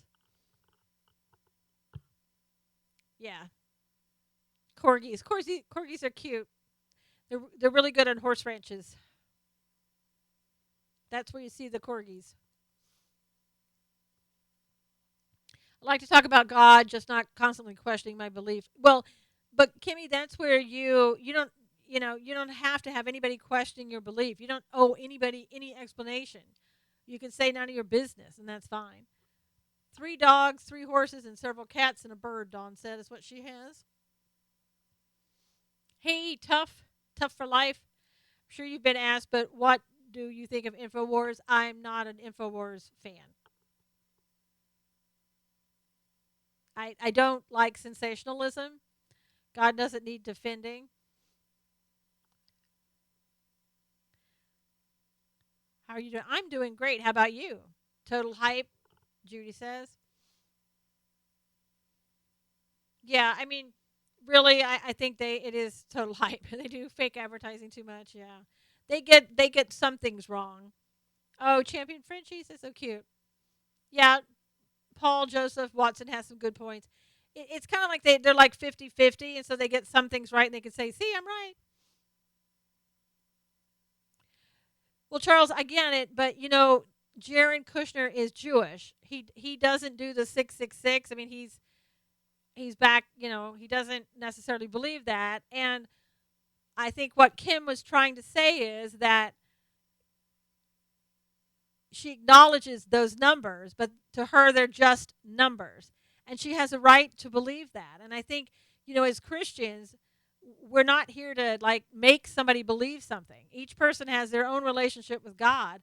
Yeah, corgis. Corgis are cute. They're really good on horse ranches. That's where you see the corgis. I like to talk about God, just not constantly questioning my belief. Well, but Kimmy, that's where you don't have to have anybody questioning your belief. You don't owe anybody any explanation. You can say none of your business, and that's fine. 3 dogs, 3 horses, and several cats and a bird. Dawn said is what she has. Hey, tough for life. I'm sure you've been asked, but what do you think of Infowars? I'm not an Infowars fan. I don't like sensationalism. God doesn't need defending. How are you doing? I'm doing great. How about you? Total hype, Judy says. Yeah, I mean, really, I think it is total hype. They do fake advertising too much. Yeah, they get some things wrong. Oh, Champion Frenchies is so cute. Yeah, Paul Joseph Watson has some good points. It's kind of like they're like 50-50, and so they get some things right, and they can say, "See, I'm right." Well, Charles, I get it, but Jared Kushner is Jewish. He doesn't do the 666. I mean, he's back. He doesn't necessarily believe that, and I think what Kim was trying to say is that she acknowledges those numbers, but to her they're just numbers, and she has a right to believe that. And I think as Christians, we're not here to like make somebody believe something. Each person has their own relationship with God,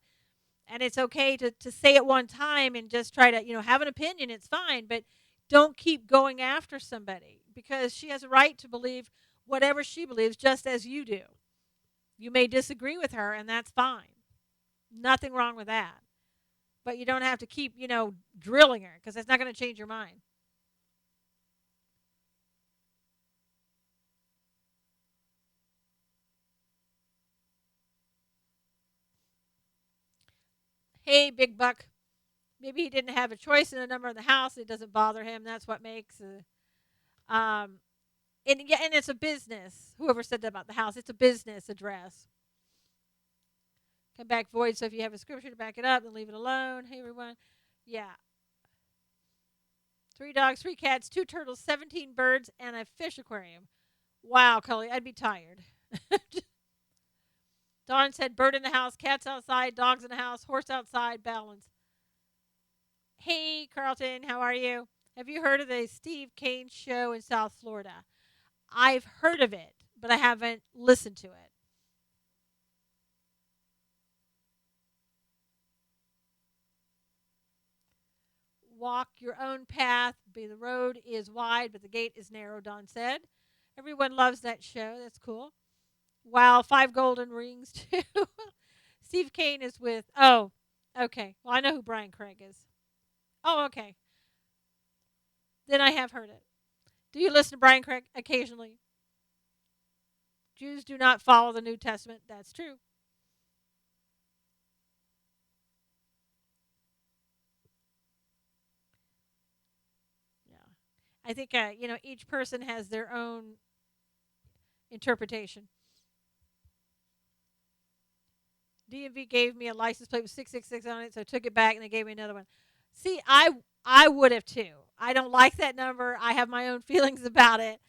and it's okay to say it one time and just try to have an opinion. It's fine, but don't keep going after somebody because she has a right to believe whatever she believes, just as you do. You may disagree with her, and that's fine. Nothing wrong with that. But you don't have to keep drilling her because that's not going to change your mind. Hey, big buck. Maybe he didn't have a choice in the number of the house. It doesn't bother him. That's what makes. And yeah, and it's a business. Whoever said that about the house, it's a business address. Come back void. So if you have a scripture to back it up, then leave it alone. Hey everyone. Yeah. 3 dogs, 3 cats, 2 turtles, 17 birds, and a fish aquarium. Wow, Cully, I'd be tired. Dawn said bird in the house, cats outside, dogs in the house, horse outside, balance. Hey, Carlton, how are you? Have you heard of the Steve Kane show in South Florida? I've heard of it, but I haven't listened to it. Walk your own path. Be the road is wide, but the gate is narrow, Don said. Everyone loves that show. That's cool. Wow, 5 golden rings, too. Steve Kane is with, oh, okay. Well, I know who Brian Craig is. Oh, okay. Then I have heard it. Do you listen to Brian Craig occasionally? Jews do not follow the New Testament. That's true. Yeah. I think, each person has their own interpretation. DMV gave me a license plate with 666 on it, so I took it back and they gave me another one. See, I would have too. I don't like that number. I have my own feelings about it.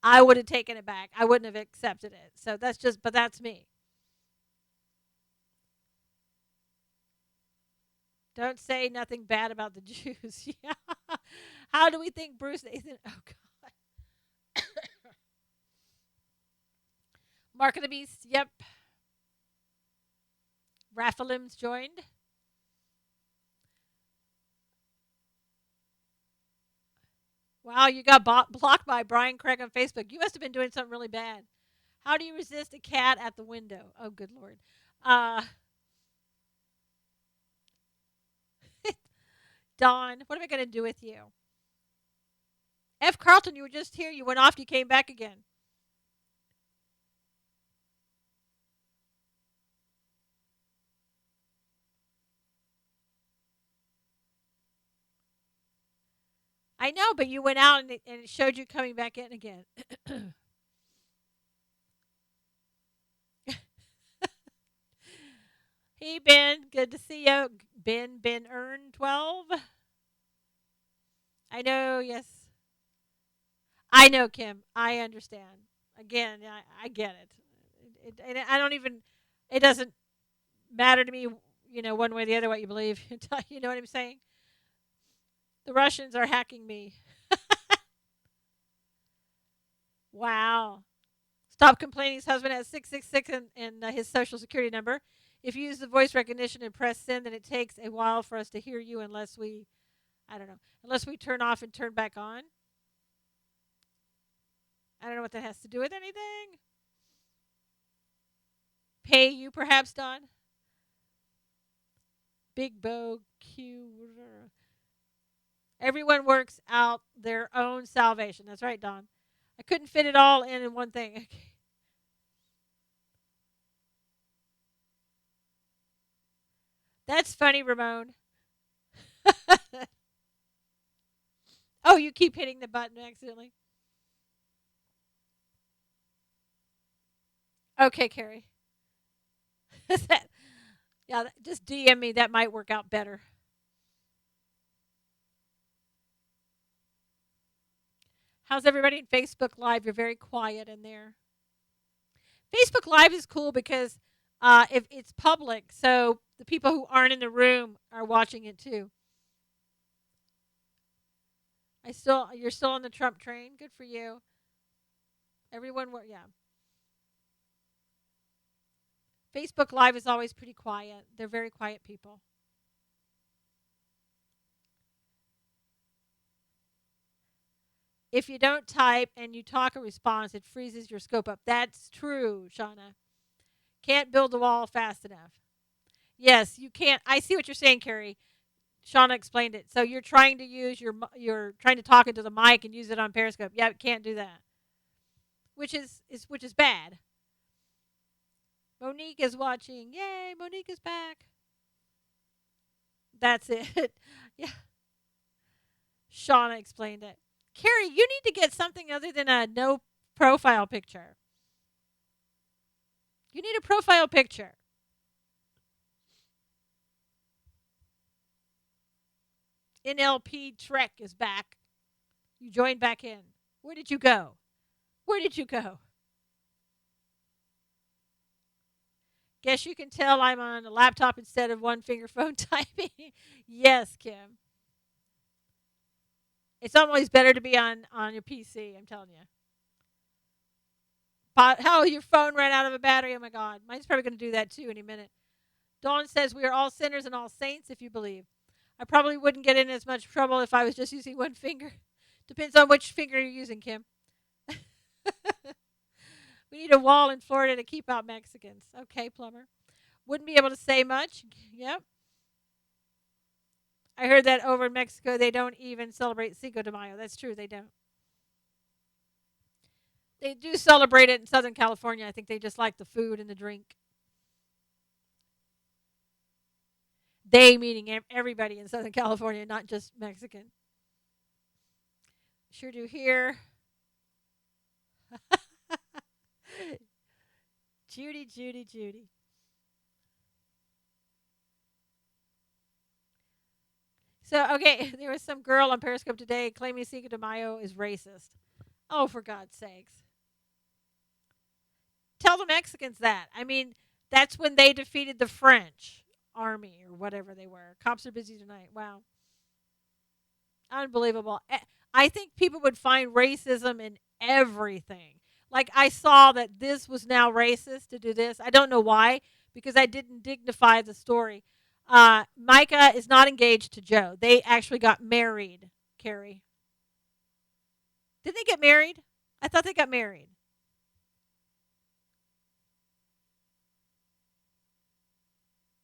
I would have taken it back. I wouldn't have accepted it. So that's just, but that's me. Don't say nothing bad about the Jews. Yeah. How do we think Bruce Nathan? Oh God. Mark of the Beast. Yep. Raphaelim's joined. Wow, you got blocked by Brian Craig on Facebook. You must have been doing something really bad. How do you resist a cat at the window? Oh, good Lord. Uh, Dawn, what am I going to do with you? F. Carlton, you were just here. You went off. You came back again. I know, but you went out and it showed you coming back in again. Hey, Ben. Good to see you. Ben Earn 12. I know, yes. I know, Kim. I understand. Again, I get it. And I don't even, it doesn't matter to me, one way or the other what you believe. You know what I'm saying? The Russians are hacking me. Wow. Stop complaining. His husband has 666 in his social security number. If you use the voice recognition and press send, then it takes a while for us to hear you I don't know, unless we turn off and turn back on. I don't know what that has to do with anything. Pay you, perhaps, Don? Big Bow Q. Everyone works out their own salvation. That's right, Don. I couldn't fit it all in one thing. Okay. That's funny, Ramon. Oh, you keep hitting the button accidentally. Okay, Carrie. Yeah, just DM me. That might work out better. How's everybody in Facebook Live? You're very quiet in there. Facebook Live is cool because if it's public, so the people who aren't in the room are watching it too. You're still on the Trump train. Good for you. Everyone, yeah. Facebook Live is always pretty quiet. They're very quiet people. If you don't type and you talk a response, it freezes your scope up. That's true, Shauna. Can't build a wall fast enough. Yes, you can't. I see what you're saying, Carrie. Shauna explained it. So you're trying to use you're trying to talk into the mic and use it on Periscope. Yeah, can't do that. Which is bad. Monique is watching. Yay, Monique is back. That's it. Yeah. Shauna explained it. Carrie, you need to get something other than a no profile picture. You need a profile picture. NLP Trek is back. You joined back in. Where did you go? Where did you go? Guess you can tell I'm on a laptop instead of one finger phone typing. Yes, Kim. It's always better to be on your PC, I'm telling you. Oh, your phone ran out of a battery. Oh my God. Mine's probably going to do that too any minute. Dawn says we are all sinners and all saints if you believe. I probably wouldn't get in as much trouble if I was just using one finger. Depends on which finger you're using, Kim. We need a wall in Florida to keep out Mexicans. Okay, plumber. Wouldn't be able to say much. Yep. I heard that over in Mexico they don't even celebrate Cinco de Mayo. That's true, they don't. They do celebrate it in Southern California. I think they just like the food and the drink. They meaning everybody in Southern California, not just Mexican. Sure do here. Judy. So, okay, there was some girl on Periscope today claiming Cinco de Mayo is racist. Oh, for God's sakes. Tell the Mexicans that. I mean, that's when they defeated the French army or whatever they were. Cops are busy tonight. Wow. Unbelievable. I think people would find racism in everything. Like, I saw that this was now racist to do this. I don't know why, because I didn't dignify the story. Micah is not engaged to Joe. They actually got married, Carrie. Did they get married? I thought they got married.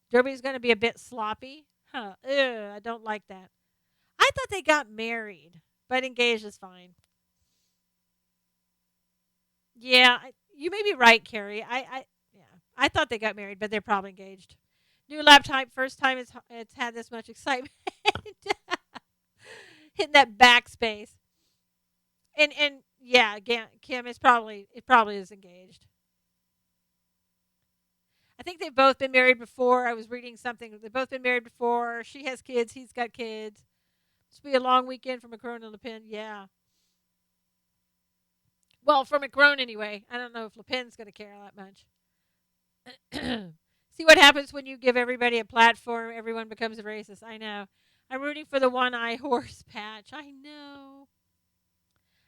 Derby's going to be a bit sloppy. Huh. Ew, I don't like that. I thought they got married, but engaged is fine. Yeah, you may be right, Carrie. Yeah, I thought they got married, but they're probably engaged. New laptop, first time it's had this much excitement. Hitting that backspace, and yeah, again, Kim is probably it probably is engaged. I think they've both been married before. I was reading something. They've both been married before. She has kids. He's got kids. This will be a long weekend for Macron and Le Pen. Yeah. Well, for Macron anyway. I don't know if Le Pen's going to care that much. See what happens when you give everybody a platform. Everyone becomes a racist. I know. I'm rooting for the one-eye horse patch. I know.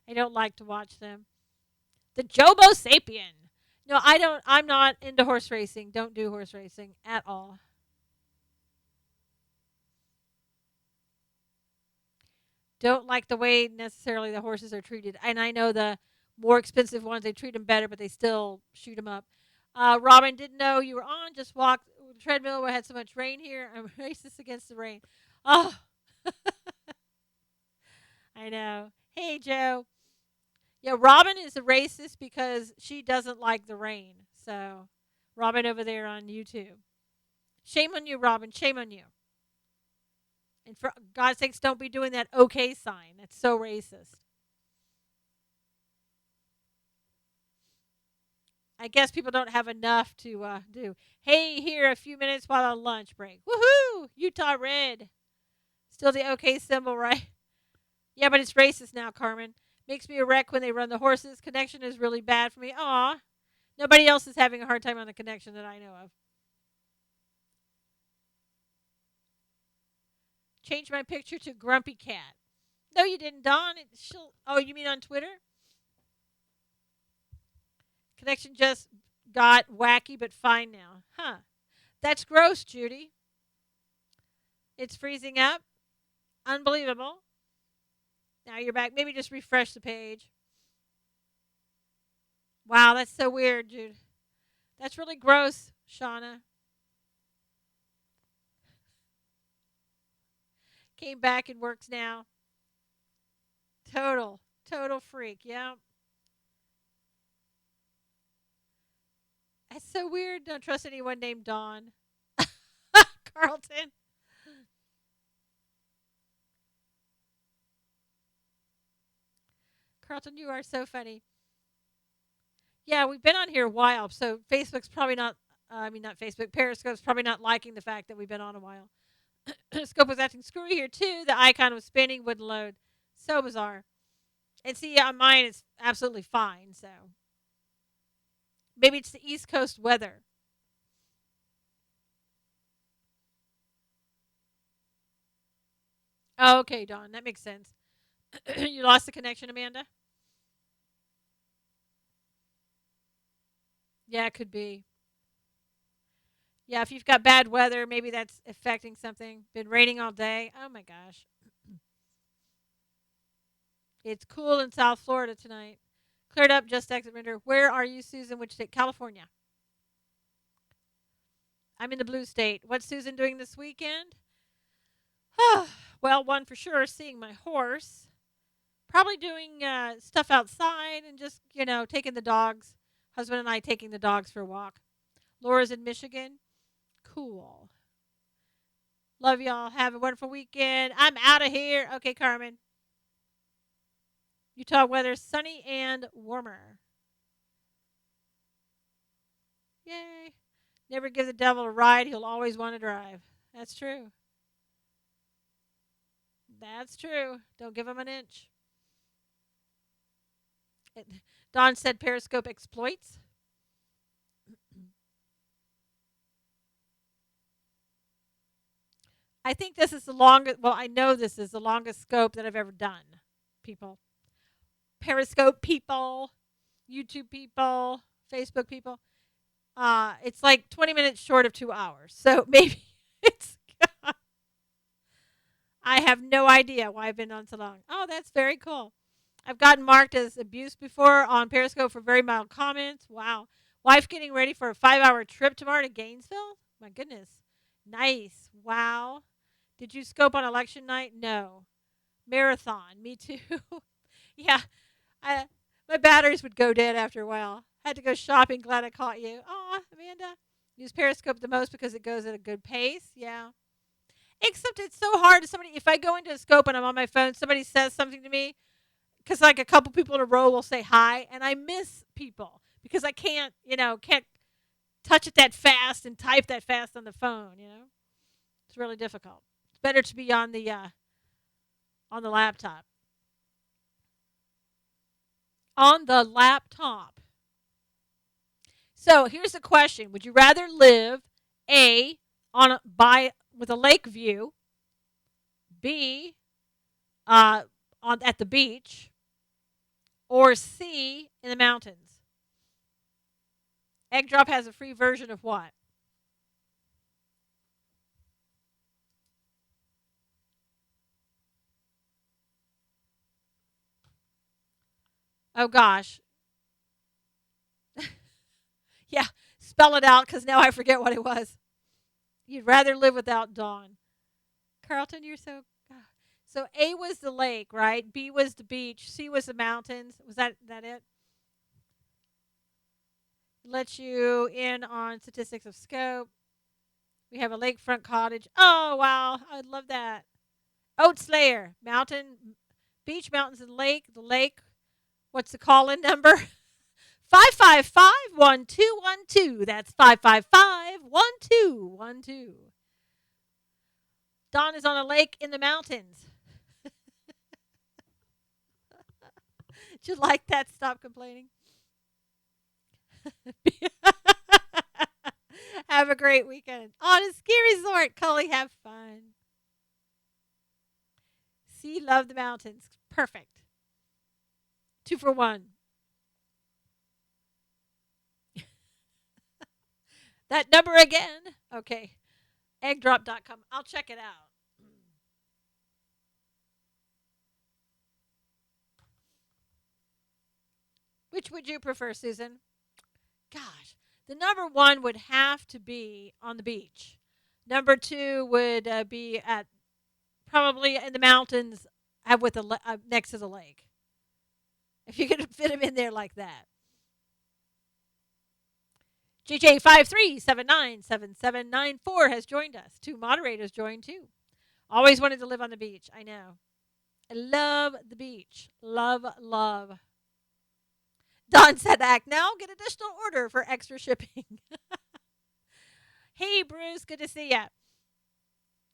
I don't like to watch them. The Jobo Sapien. No, I don't. I'm not into horse racing. Don't do horse racing at all. Don't like the way necessarily the horses are treated. And I know the more expensive ones, they treat them better, but they still shoot them up. Robin, didn't know you were on. Just walked the treadmill. We had so much rain here. I'm racist against the rain. Oh, I know. Hey, Joe. Yeah, Robin is a racist because she doesn't like the rain. So, Robin over there on YouTube. Shame on you, Robin. Shame on you. And for God's sakes, don't be doing that okay sign. That's so racist. I guess people don't have enough to do. Hey, here a few minutes while on lunch break. Woohoo! Utah Red. Still the okay symbol, right? Yeah, but it's racist now, Carmen. Makes me a wreck when they run the horses. Connection is really bad for me. Aw. Nobody else is having a hard time on the connection that I know of. Change my picture to Grumpy Cat. No, you didn't, Dawn. Oh, you mean on Twitter? Connection just got wacky, but fine now. Huh. That's gross, Judy. It's freezing up. Unbelievable. Now you're back. Maybe just refresh the page. Wow, that's so weird, Jude. That's really gross, Shauna. Came back and works now. Total freak. Yeah. That's so weird. Don't trust anyone named Dawn. Carlton. Carlton, you are so funny. Yeah, we've been on here a while, so Facebook's probably not. I mean, not Facebook. Periscope's probably not liking the fact that we've been on a while. Scope was acting screwy here too. The icon was spinning, wouldn't load. So bizarre. And see, on mine, it's absolutely fine. So maybe it's the East Coast weather. Oh, okay, Dawn. That makes sense. You lost the connection, Amanda? Yeah, it could be. Yeah, if you've got bad weather, maybe that's affecting something. Been raining all day. Oh my gosh. It's cool in South Florida tonight. Cleared up just exit winter. Where are you, Susan? Which state? California. I'm in the blue state. What's Susan doing this weekend? Well, one for sure, seeing my horse. Probably doing stuff outside and just, taking the dogs. Husband and I taking the dogs for a walk. Laura's in Michigan. Cool. Love y'all. Have a wonderful weekend. I'm out of here. Okay, Carmen. Utah weather sunny and warmer. Yay. Never give the devil a ride. He'll always want to drive. That's true. That's true. Don't give them an inch. It, Don said Periscope exploits. I think this is the longest. Well, I know this is the longest scope that I've ever done. People, Periscope people, YouTube people, Facebook people. It's like 20 minutes short of 2 hours. So maybe it's. I have no idea why I've been on so long. Oh, that's very cool. I've gotten marked as abuse before on Periscope for very mild comments. Wow. Wife getting ready for a 5 hour trip tomorrow to Gainesville? My goodness. Nice. Wow. Did you scope on election night? No. Marathon. Me too. Yeah. I, my batteries would go dead after a while. Had to go shopping. Glad I caught you. Aw, Amanda. Use Periscope the most because it goes at a good pace. Yeah. Except it's so hard. Somebody, if I go into a scope and I'm on my phone, somebody says something to me, because like a couple people in a row will say hi, and I miss people because I can't, can't touch it that fast and type that fast on the phone. It's really difficult. It's better to be on the laptop. On the laptop. So here's the question: would you rather live A by with a lake view, B on at the beach, or C in the mountains? Egg Drop has a free version of what? Oh gosh. Yeah, spell it out because now I forget what it was. You'd rather live without Dawn. Carlton, you're so. So A was the lake, right? B was the beach. C was the mountains. Was that it? Lets you in on statistics of scope. We have a lakefront cottage. Oh wow, I love that. Oat Slayer, mountain, beach, mountains, and lake. The lake. What's the call-in number? 555-1212. That's 555-1212. Dawn is on a lake in the mountains. Did you like that? Stop complaining. Have a great weekend. On a ski resort. Cully, have fun. See, love the mountains. Perfect. 2 for 1. That number again. Okay. Eggdrop.com. I'll check it out. Which would you prefer, Susan? Gosh, the number one would have to be on the beach. Number two would be at probably in the mountains, with next to the lake. If you could fit them in there like that. JJ53797794 has joined us. 2 moderators joined too. Always wanted to live on the beach. I know. I love the beach. Love, love. Don said act now. Get additional order for extra shipping. Hey, Bruce. Good to see you.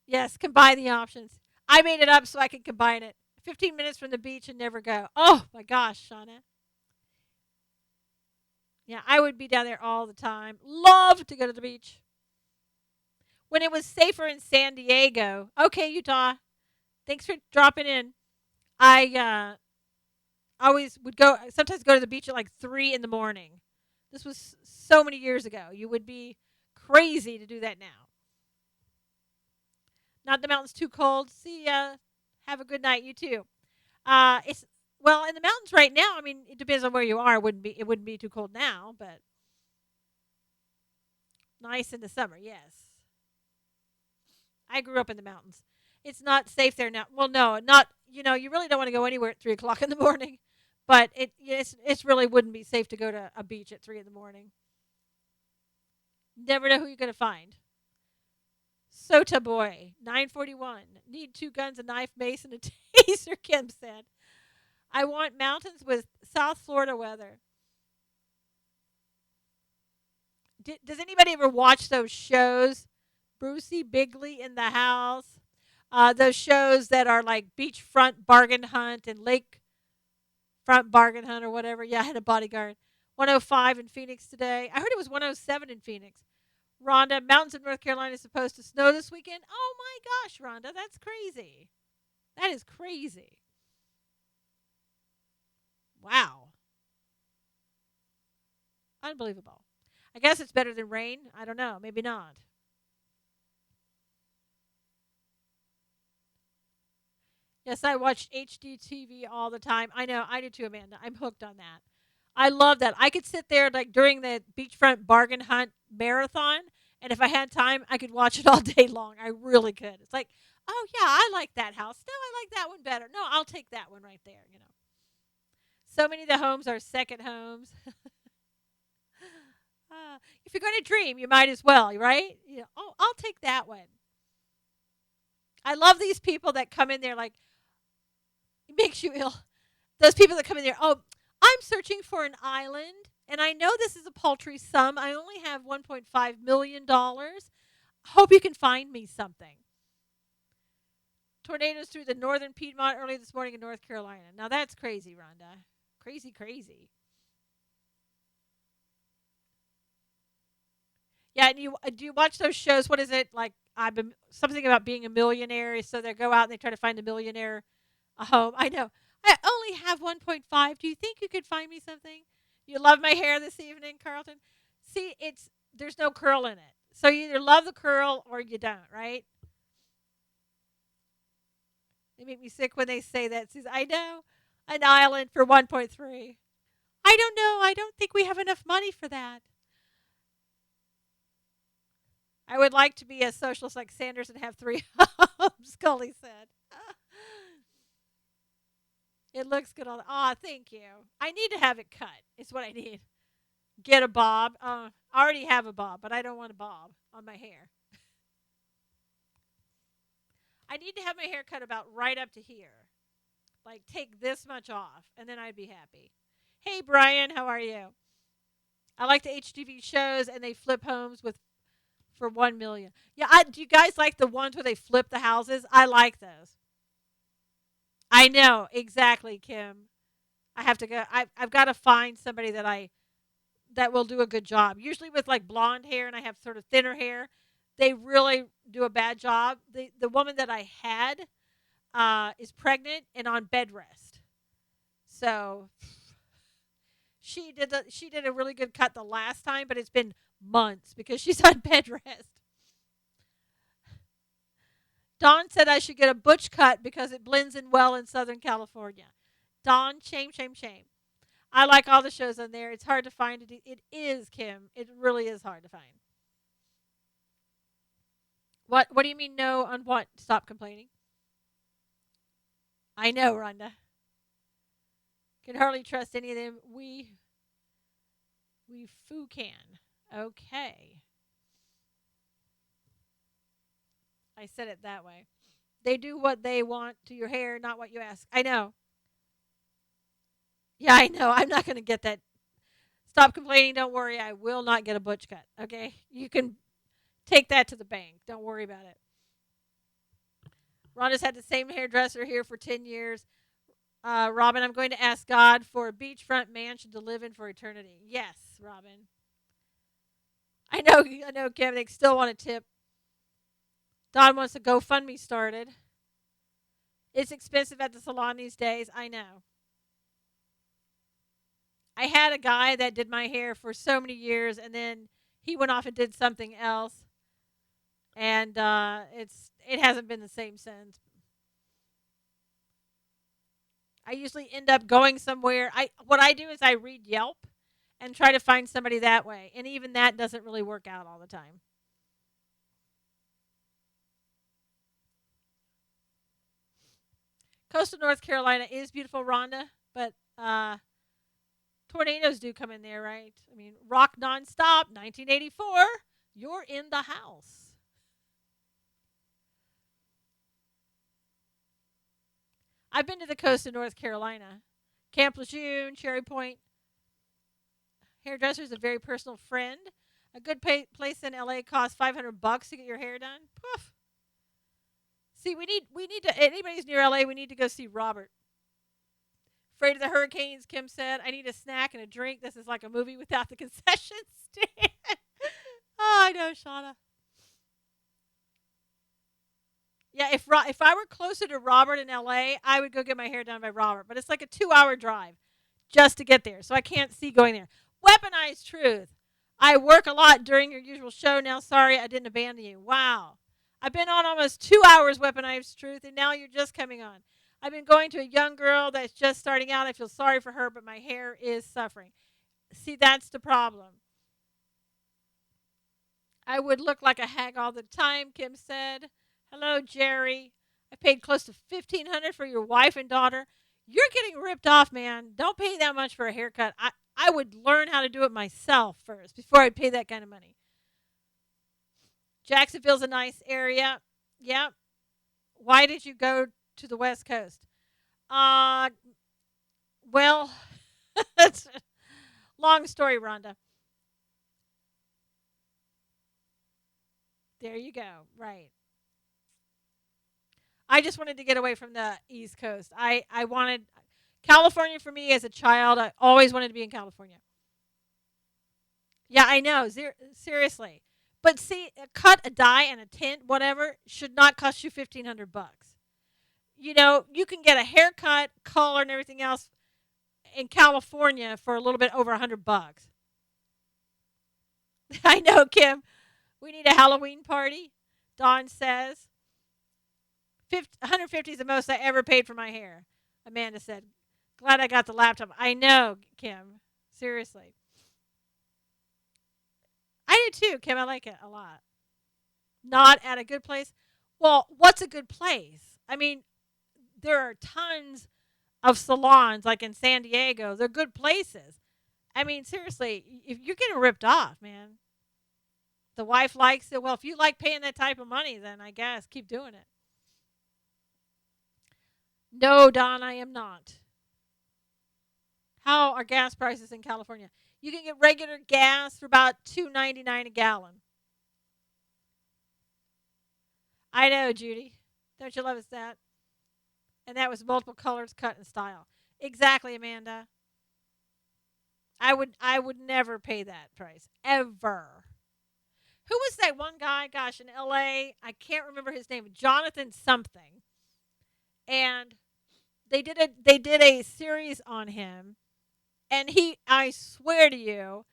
Yes, combine the options. I made it up so I could combine it. 15 minutes from the beach and never go. Oh, my gosh, Shauna. Yeah, I would be down there all the time. Love to go to the beach. When it was safer in San Diego. Okay, Utah. Thanks for dropping in. I always would sometimes go to the beach at like 3 in the morning. This was so many years ago. You would be crazy to do that now. Not the mountains too cold. See ya. Have a good night. You too. It's well in the mountains right now. I mean, it depends on where you are. It wouldn't be too cold now, but nice in the summer. Yes. I grew up in the mountains. It's not safe there now. Well, no, not. You really don't want to go anywhere at 3 o'clock in the morning. But it's really wouldn't be safe to go to a beach at 3 in the morning. Never know who you're gonna find. Sota boy, 941. Need 2 guns, a knife, mace, and a taser, Kim said. I want mountains with South Florida weather. Does anybody ever watch those shows? Brucey Bigley in the house. Those shows that are like beachfront bargain hunt and lakefront bargain hunt or whatever. Yeah, I had a bodyguard. 105 in Phoenix today. I heard it was 107 in Phoenix. Rhonda, mountains of North Carolina is supposed to snow this weekend. Oh my gosh, Rhonda, that's crazy. That is crazy. Wow. Unbelievable. I guess it's better than rain. I don't know. Maybe not. Yes, I watched HDTV all the time. I know. I do too, Amanda. I'm hooked on that. I love that. I could sit there like during the beachfront bargain hunt marathon, and if I had time, I could watch it all day long. I really could. It's like, oh yeah, I like that house. No, I like that one better. No, I'll take that one right there. So many of the homes are second homes. If you're going to dream, you might as well, right? Oh, I'll take that one. I love these people that come in there like it makes you ill. Those people that come in there, oh, I'm searching for an island, and I know this is a paltry sum. I only have $1.5 million. Hope you can find me something. Tornadoes through the northern Piedmont early this morning in North Carolina. Now that's crazy, Rhonda. Crazy, crazy. Yeah, and you do you watch those shows? What is it like? I've been something about being a millionaire. So they go out and they try to find a millionaire a home. I know. I only have 1.5. Do you think you could find me something? You love my hair this evening, Carlton. See, it's there's no curl in it. So you either love the curl or you don't, right? They make me sick when they say that. Says, I know. An island for 1.3. I don't know. I don't think we have enough money for that. I would like to be a socialist like Sanders and have three homes, Scully said. It looks good on. Oh, thank you. I need to have it cut. It's what I need. Get a bob. I already have a bob, but I don't want a bob on my hair. I need to have my hair cut about right up to here. Like take this much off, and then I'd be happy. Hey, Brian, how are you? I like the HTV shows, and they flip homes with for 1 million. Yeah, do you guys like the ones where they flip the houses? I like those. I know exactly, Kim. I have to go. I've got to find somebody that will do a good job. Usually with like blonde hair, and I have sort of thinner hair, they really do a bad job. The woman that I had is pregnant and on bed rest, so she did a really good cut the last time, but it's been months because she's on bed rest. Dawn said I should get a butch cut because it blends in well in Southern California. Dawn, shame, shame, shame. I like all the shows on there. It's hard to find it. It is, Kim. It really is hard to find. What do you mean no on what? Stop complaining. I know, Rhonda. Can hardly trust any of them. We foo can. Okay. I said it that way. They do what they want to your hair, not what you ask. I know. Yeah, I know. I'm not going to get that. Stop complaining. Don't worry. I will not get a butch cut. Okay? You can take that to the bank. Don't worry about it. Rhonda's had the same hairdresser here for 10 years. Robin, I'm going to ask God for a beachfront mansion to live in for eternity. Yes, Robin. I know, Kevin. They still want a tip. Don wants a GoFundMe started. It's expensive at the salon these days. I know. I had a guy that did my hair for so many years, and then he went off and did something else, and it hasn't been the same since. I usually end up going somewhere. I what I do is I read Yelp and try to find somebody that way, and even that doesn't really work out all the time. Coastal North Carolina is beautiful, Rhonda, but tornadoes do come in there, right? I mean, rock nonstop, 1984. You're in the house. I've been to the coast of North Carolina. Camp Lejeune, Cherry Point. Hairdresser is a very personal friend. A good place in LA costs $500 to get your hair done. Poof. See, we need to. Anybody's near LA, we need to go see Robert. Afraid of the hurricanes, Kim said. I need a snack and a drink. This is like a movie without the concession stand. Oh, I know, Shauna. Yeah, if I were closer to Robert in LA, I would go get my hair done by Robert. But it's like a 2 hour drive just to get there, so I can't see going there. Weaponized truth. I work a lot during your usual show. Now, sorry, I didn't abandon you. Wow. I've been on almost 2 hours, Weaponized Truth, and now you're just coming on. I've been going to a young girl that's just starting out. I feel sorry for her, but my hair is suffering. See, that's the problem. I would look like a hag all the time, Kim said. Hello, Jerry. I paid close to $1,500 for your wife and daughter. You're getting ripped off, man. Don't pay that much for a haircut. I would learn how to do it myself first before I'd pay that kind of money. Jacksonville's a nice area. Yep. Why did you go to the West Coast? Well, that's a long story, Rhonda. There you go. Right. I just wanted to get away from the East Coast. I wanted California for me as a child. I always wanted to be in California. Yeah, I know. Seriously. But see, a cut, a dye, and a tint, whatever, should not cost you $1,500. You know, you can get a haircut, color, and everything else in California for a little bit over $100. I know, Kim. We need a Halloween party. Dawn says 150 is the most I ever paid for my hair. Amanda said, "Glad I got the laptop." I know, Kim. Seriously, I do too, Kim. I like it a lot. Not at a good place. Well, what's a good place? I mean, there are tons of salons like in San Diego. They're good places. I mean, seriously, if you're getting ripped off, man, the wife likes it. Well, if you like paying that type of money, then I guess keep doing it. No, Don, I am not. How are gas prices in California? You can get regular gas for about $2.99 a gallon. I know, Judy. Don't you love us that? And that was multiple colors, cut, and style. Exactly, Amanda. I would never pay that price ever. Who was that one guy? Gosh, in L.A. I can't remember his name. Jonathan something. And they did a series on him, and I swear to you,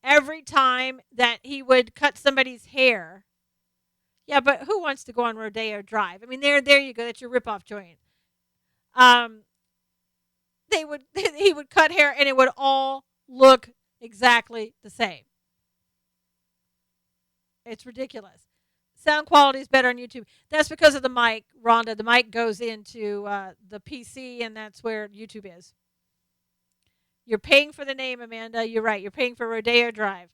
every time that he would cut somebody's hair, yeah, but who wants to go on Rodeo Drive? I mean, there you go. That's your ripoff joint. Um, they would he would cut hair, and it would all look exactly the same. It's ridiculous. Sound quality is better on YouTube. That's because of the mic, Rhonda. The mic goes into the PC, and that's where YouTube is. You're paying for the name, Amanda. You're right. You're paying for Rodeo Drive.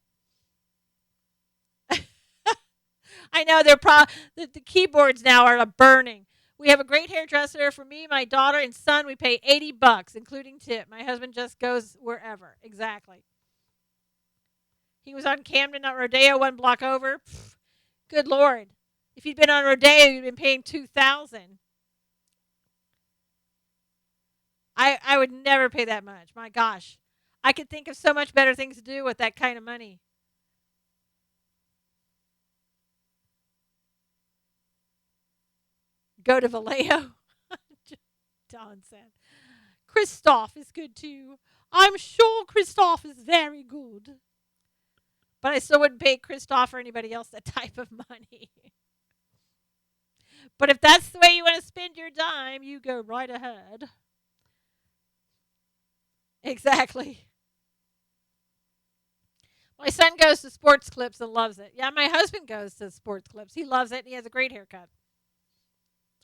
I know the keyboards now are burning. We have a great hairdresser for me, my daughter, and son. We pay $80, including tip. My husband just goes wherever. Exactly. He was on Camden, not Rodeo, 1 block over. Pfft, good Lord. If you'd been on Rodeo, you'd been paying $2,000. I would never pay that much. My gosh. I could think of so much better things to do with that kind of money. Go to Vallejo, Don said. Christoph is good too. I'm sure Christoph is very good. But I still wouldn't pay Christoph or anybody else that type of money. But if that's the way you want to spend your dime, you go right ahead. Exactly. My son goes to Sports Clips and loves it. Yeah, my husband goes to Sports Clips. He loves it, and he has a great haircut.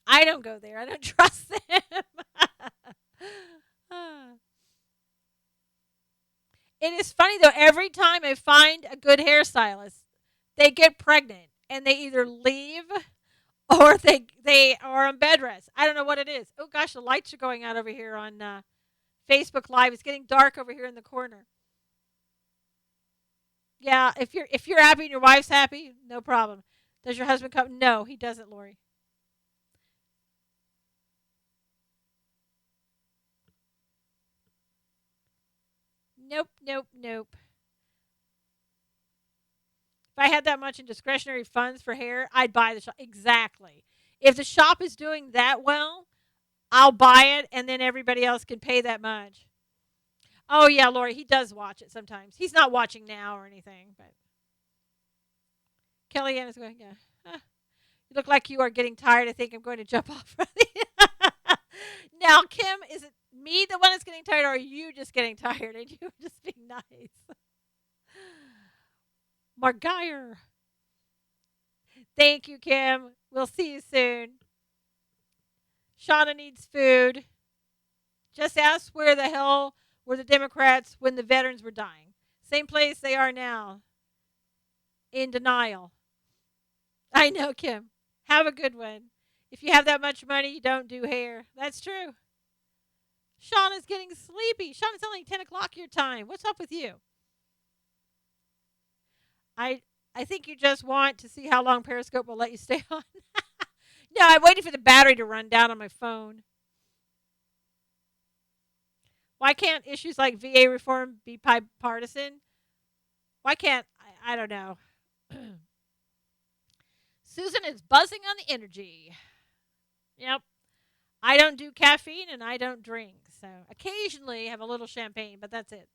I don't go there. I don't trust them. It is funny, though. Every time I find a good hairstylist, they get pregnant, and they either leave or they are on bed rest. I don't know what it is. Oh, gosh, the lights are going out over here on Facebook Live. It's getting dark over here in the corner. Yeah, if you're happy and your wife's happy, no problem. Does your husband come? No, he doesn't, Lori. Nope, nope, nope. If I had that much in discretionary funds for hair, I'd buy the shop. Exactly. If the shop is doing that well, I'll buy it and then everybody else can pay that much. Oh, yeah, Lori, he does watch it sometimes. He's not watching now or anything, but Kellyanne is going, yeah. You look like you are getting tired. I think I'm going to jump off. Now, Kim, is it me the one that's getting tired or are you just getting tired and you just being nice? Margire. Thank you, Kim. We'll see you soon. Shauna needs food. Just ask where the hell were the Democrats when the veterans were dying. Same place they are now. In denial. I know, Kim. Have a good one. If you have that much money, you don't do hair. That's true. Shauna's getting sleepy. Sean, it's only 10 o'clock your time. What's up with you? I I think you just want to see how long Periscope will let you stay on. No, I'm waiting for the battery to run down on my phone. Why can't issues like VA reform be bipartisan? Why can't I don't know. Susan is buzzing on the energy. Yep. I don't do caffeine and I don't drink. So occasionally I have a little champagne, but that's it.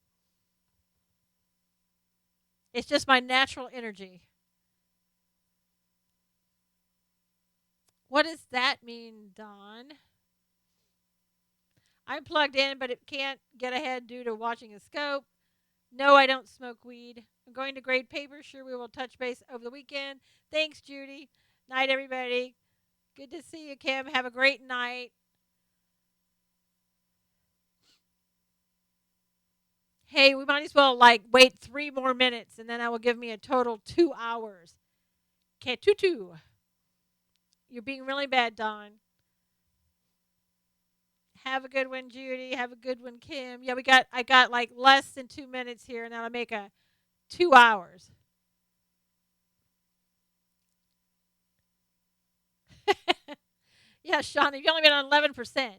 It's just my natural energy. What does that mean, Don? I'm plugged in, but it can't get ahead due to watching a scope. No, I don't smoke weed. I'm going to grade papers. Sure, we will touch base over the weekend. Thanks, Judy. Night, everybody. Good to see you, Kim. Have a great night. Hey, we might as well wait 3 more minutes, and then that will give me a total 2 hours. Okay, tutu. You're being really bad, Don. Have a good one, Judy. Have a good one, Kim. Yeah, I got less than 2 minutes here, and that'll make a 2 hours. Yeah, Shauna, you've only been on 11%.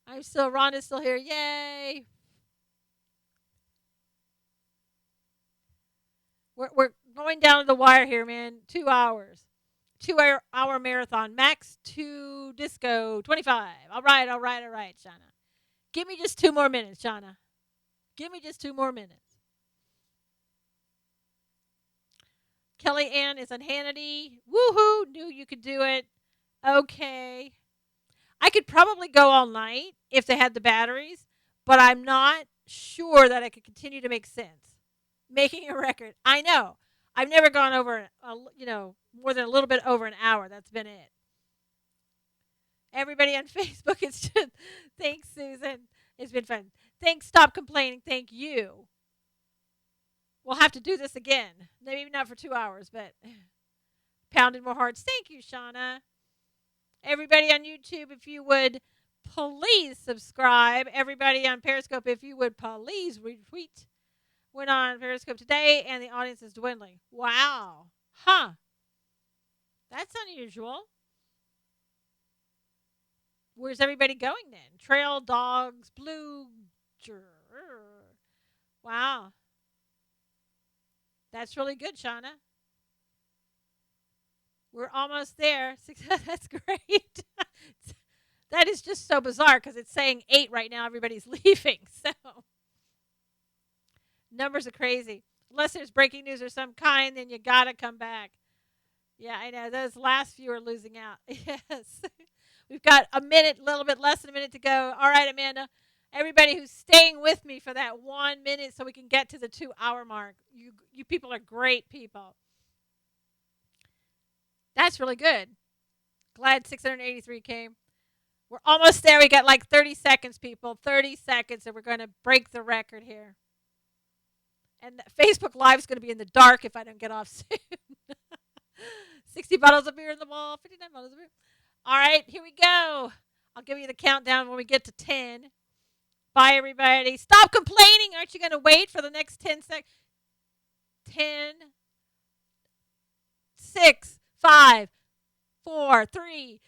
Rhonda's still here. Yay. We're going down to the wire here, man. 2 hours. 2 hour marathon. Max 2 disco 25. All right, Shauna. Give me just 2 more minutes, Shauna. Give me just 2 more minutes. Kelly Ann is on Hannity. Woohoo! Knew you could do it. Okay. I could probably go all night if they had the batteries, but I'm not sure that I could continue to make sense. Making a record. I know. I've never gone over, more than a little bit over an hour. That's been it. Everybody on Facebook, it's just, thanks, Susan. It's been fun. Thanks, stop complaining. Thank you. We'll have to do this again. Maybe not for 2 hours, but pounded more hearts. Thank you, Shauna. Everybody on YouTube, if you would please subscribe. Everybody on Periscope, if you would please retweet. Went on Periscope today, and the audience is dwindling. Wow. Huh. That's unusual. Where's everybody going then? Trail dogs, blue. Wow. That's really good, Shauna. We're almost there. That's great. That is just so bizarre because it's saying 8 right now. Everybody's leaving. So numbers are crazy. Unless there's breaking news of some kind, then you got to come back. Yeah, I know. Those last few are losing out. Yes. We've got a little bit less than a minute to go. All right, Amanda. Everybody who's staying with me for that 1 minute so we can get to the 2 hour mark. You people are great people. That's really good. Glad 683 came. We're almost there. We got 30 seconds, people. 30 seconds, and we're going to break the record here. And Facebook Live is going to be in the dark if I don't get off soon. 60 bottles of beer in the wall, 59 bottles of beer. All right, here we go. I'll give you the countdown when we get to 10. Bye, everybody. Stop complaining. Aren't you going to wait for the next 10 seconds? 10, 6, 5, 4, 3,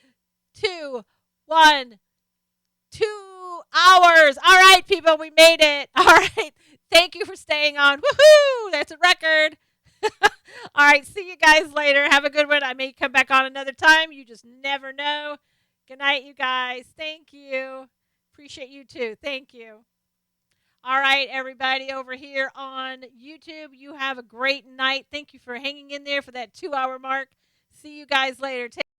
2, 1. 2 hours. All right, people, we made it. All right. Thank you for staying on. Woohoo! That's a record. All right. See you guys later. Have a good one. I may come back on another time. You just never know. Good night, you guys. Thank you. Appreciate you too. Thank you. All right, everybody over here on YouTube, you have a great night. Thank you for hanging in there for that 2 hour mark. See you guys later.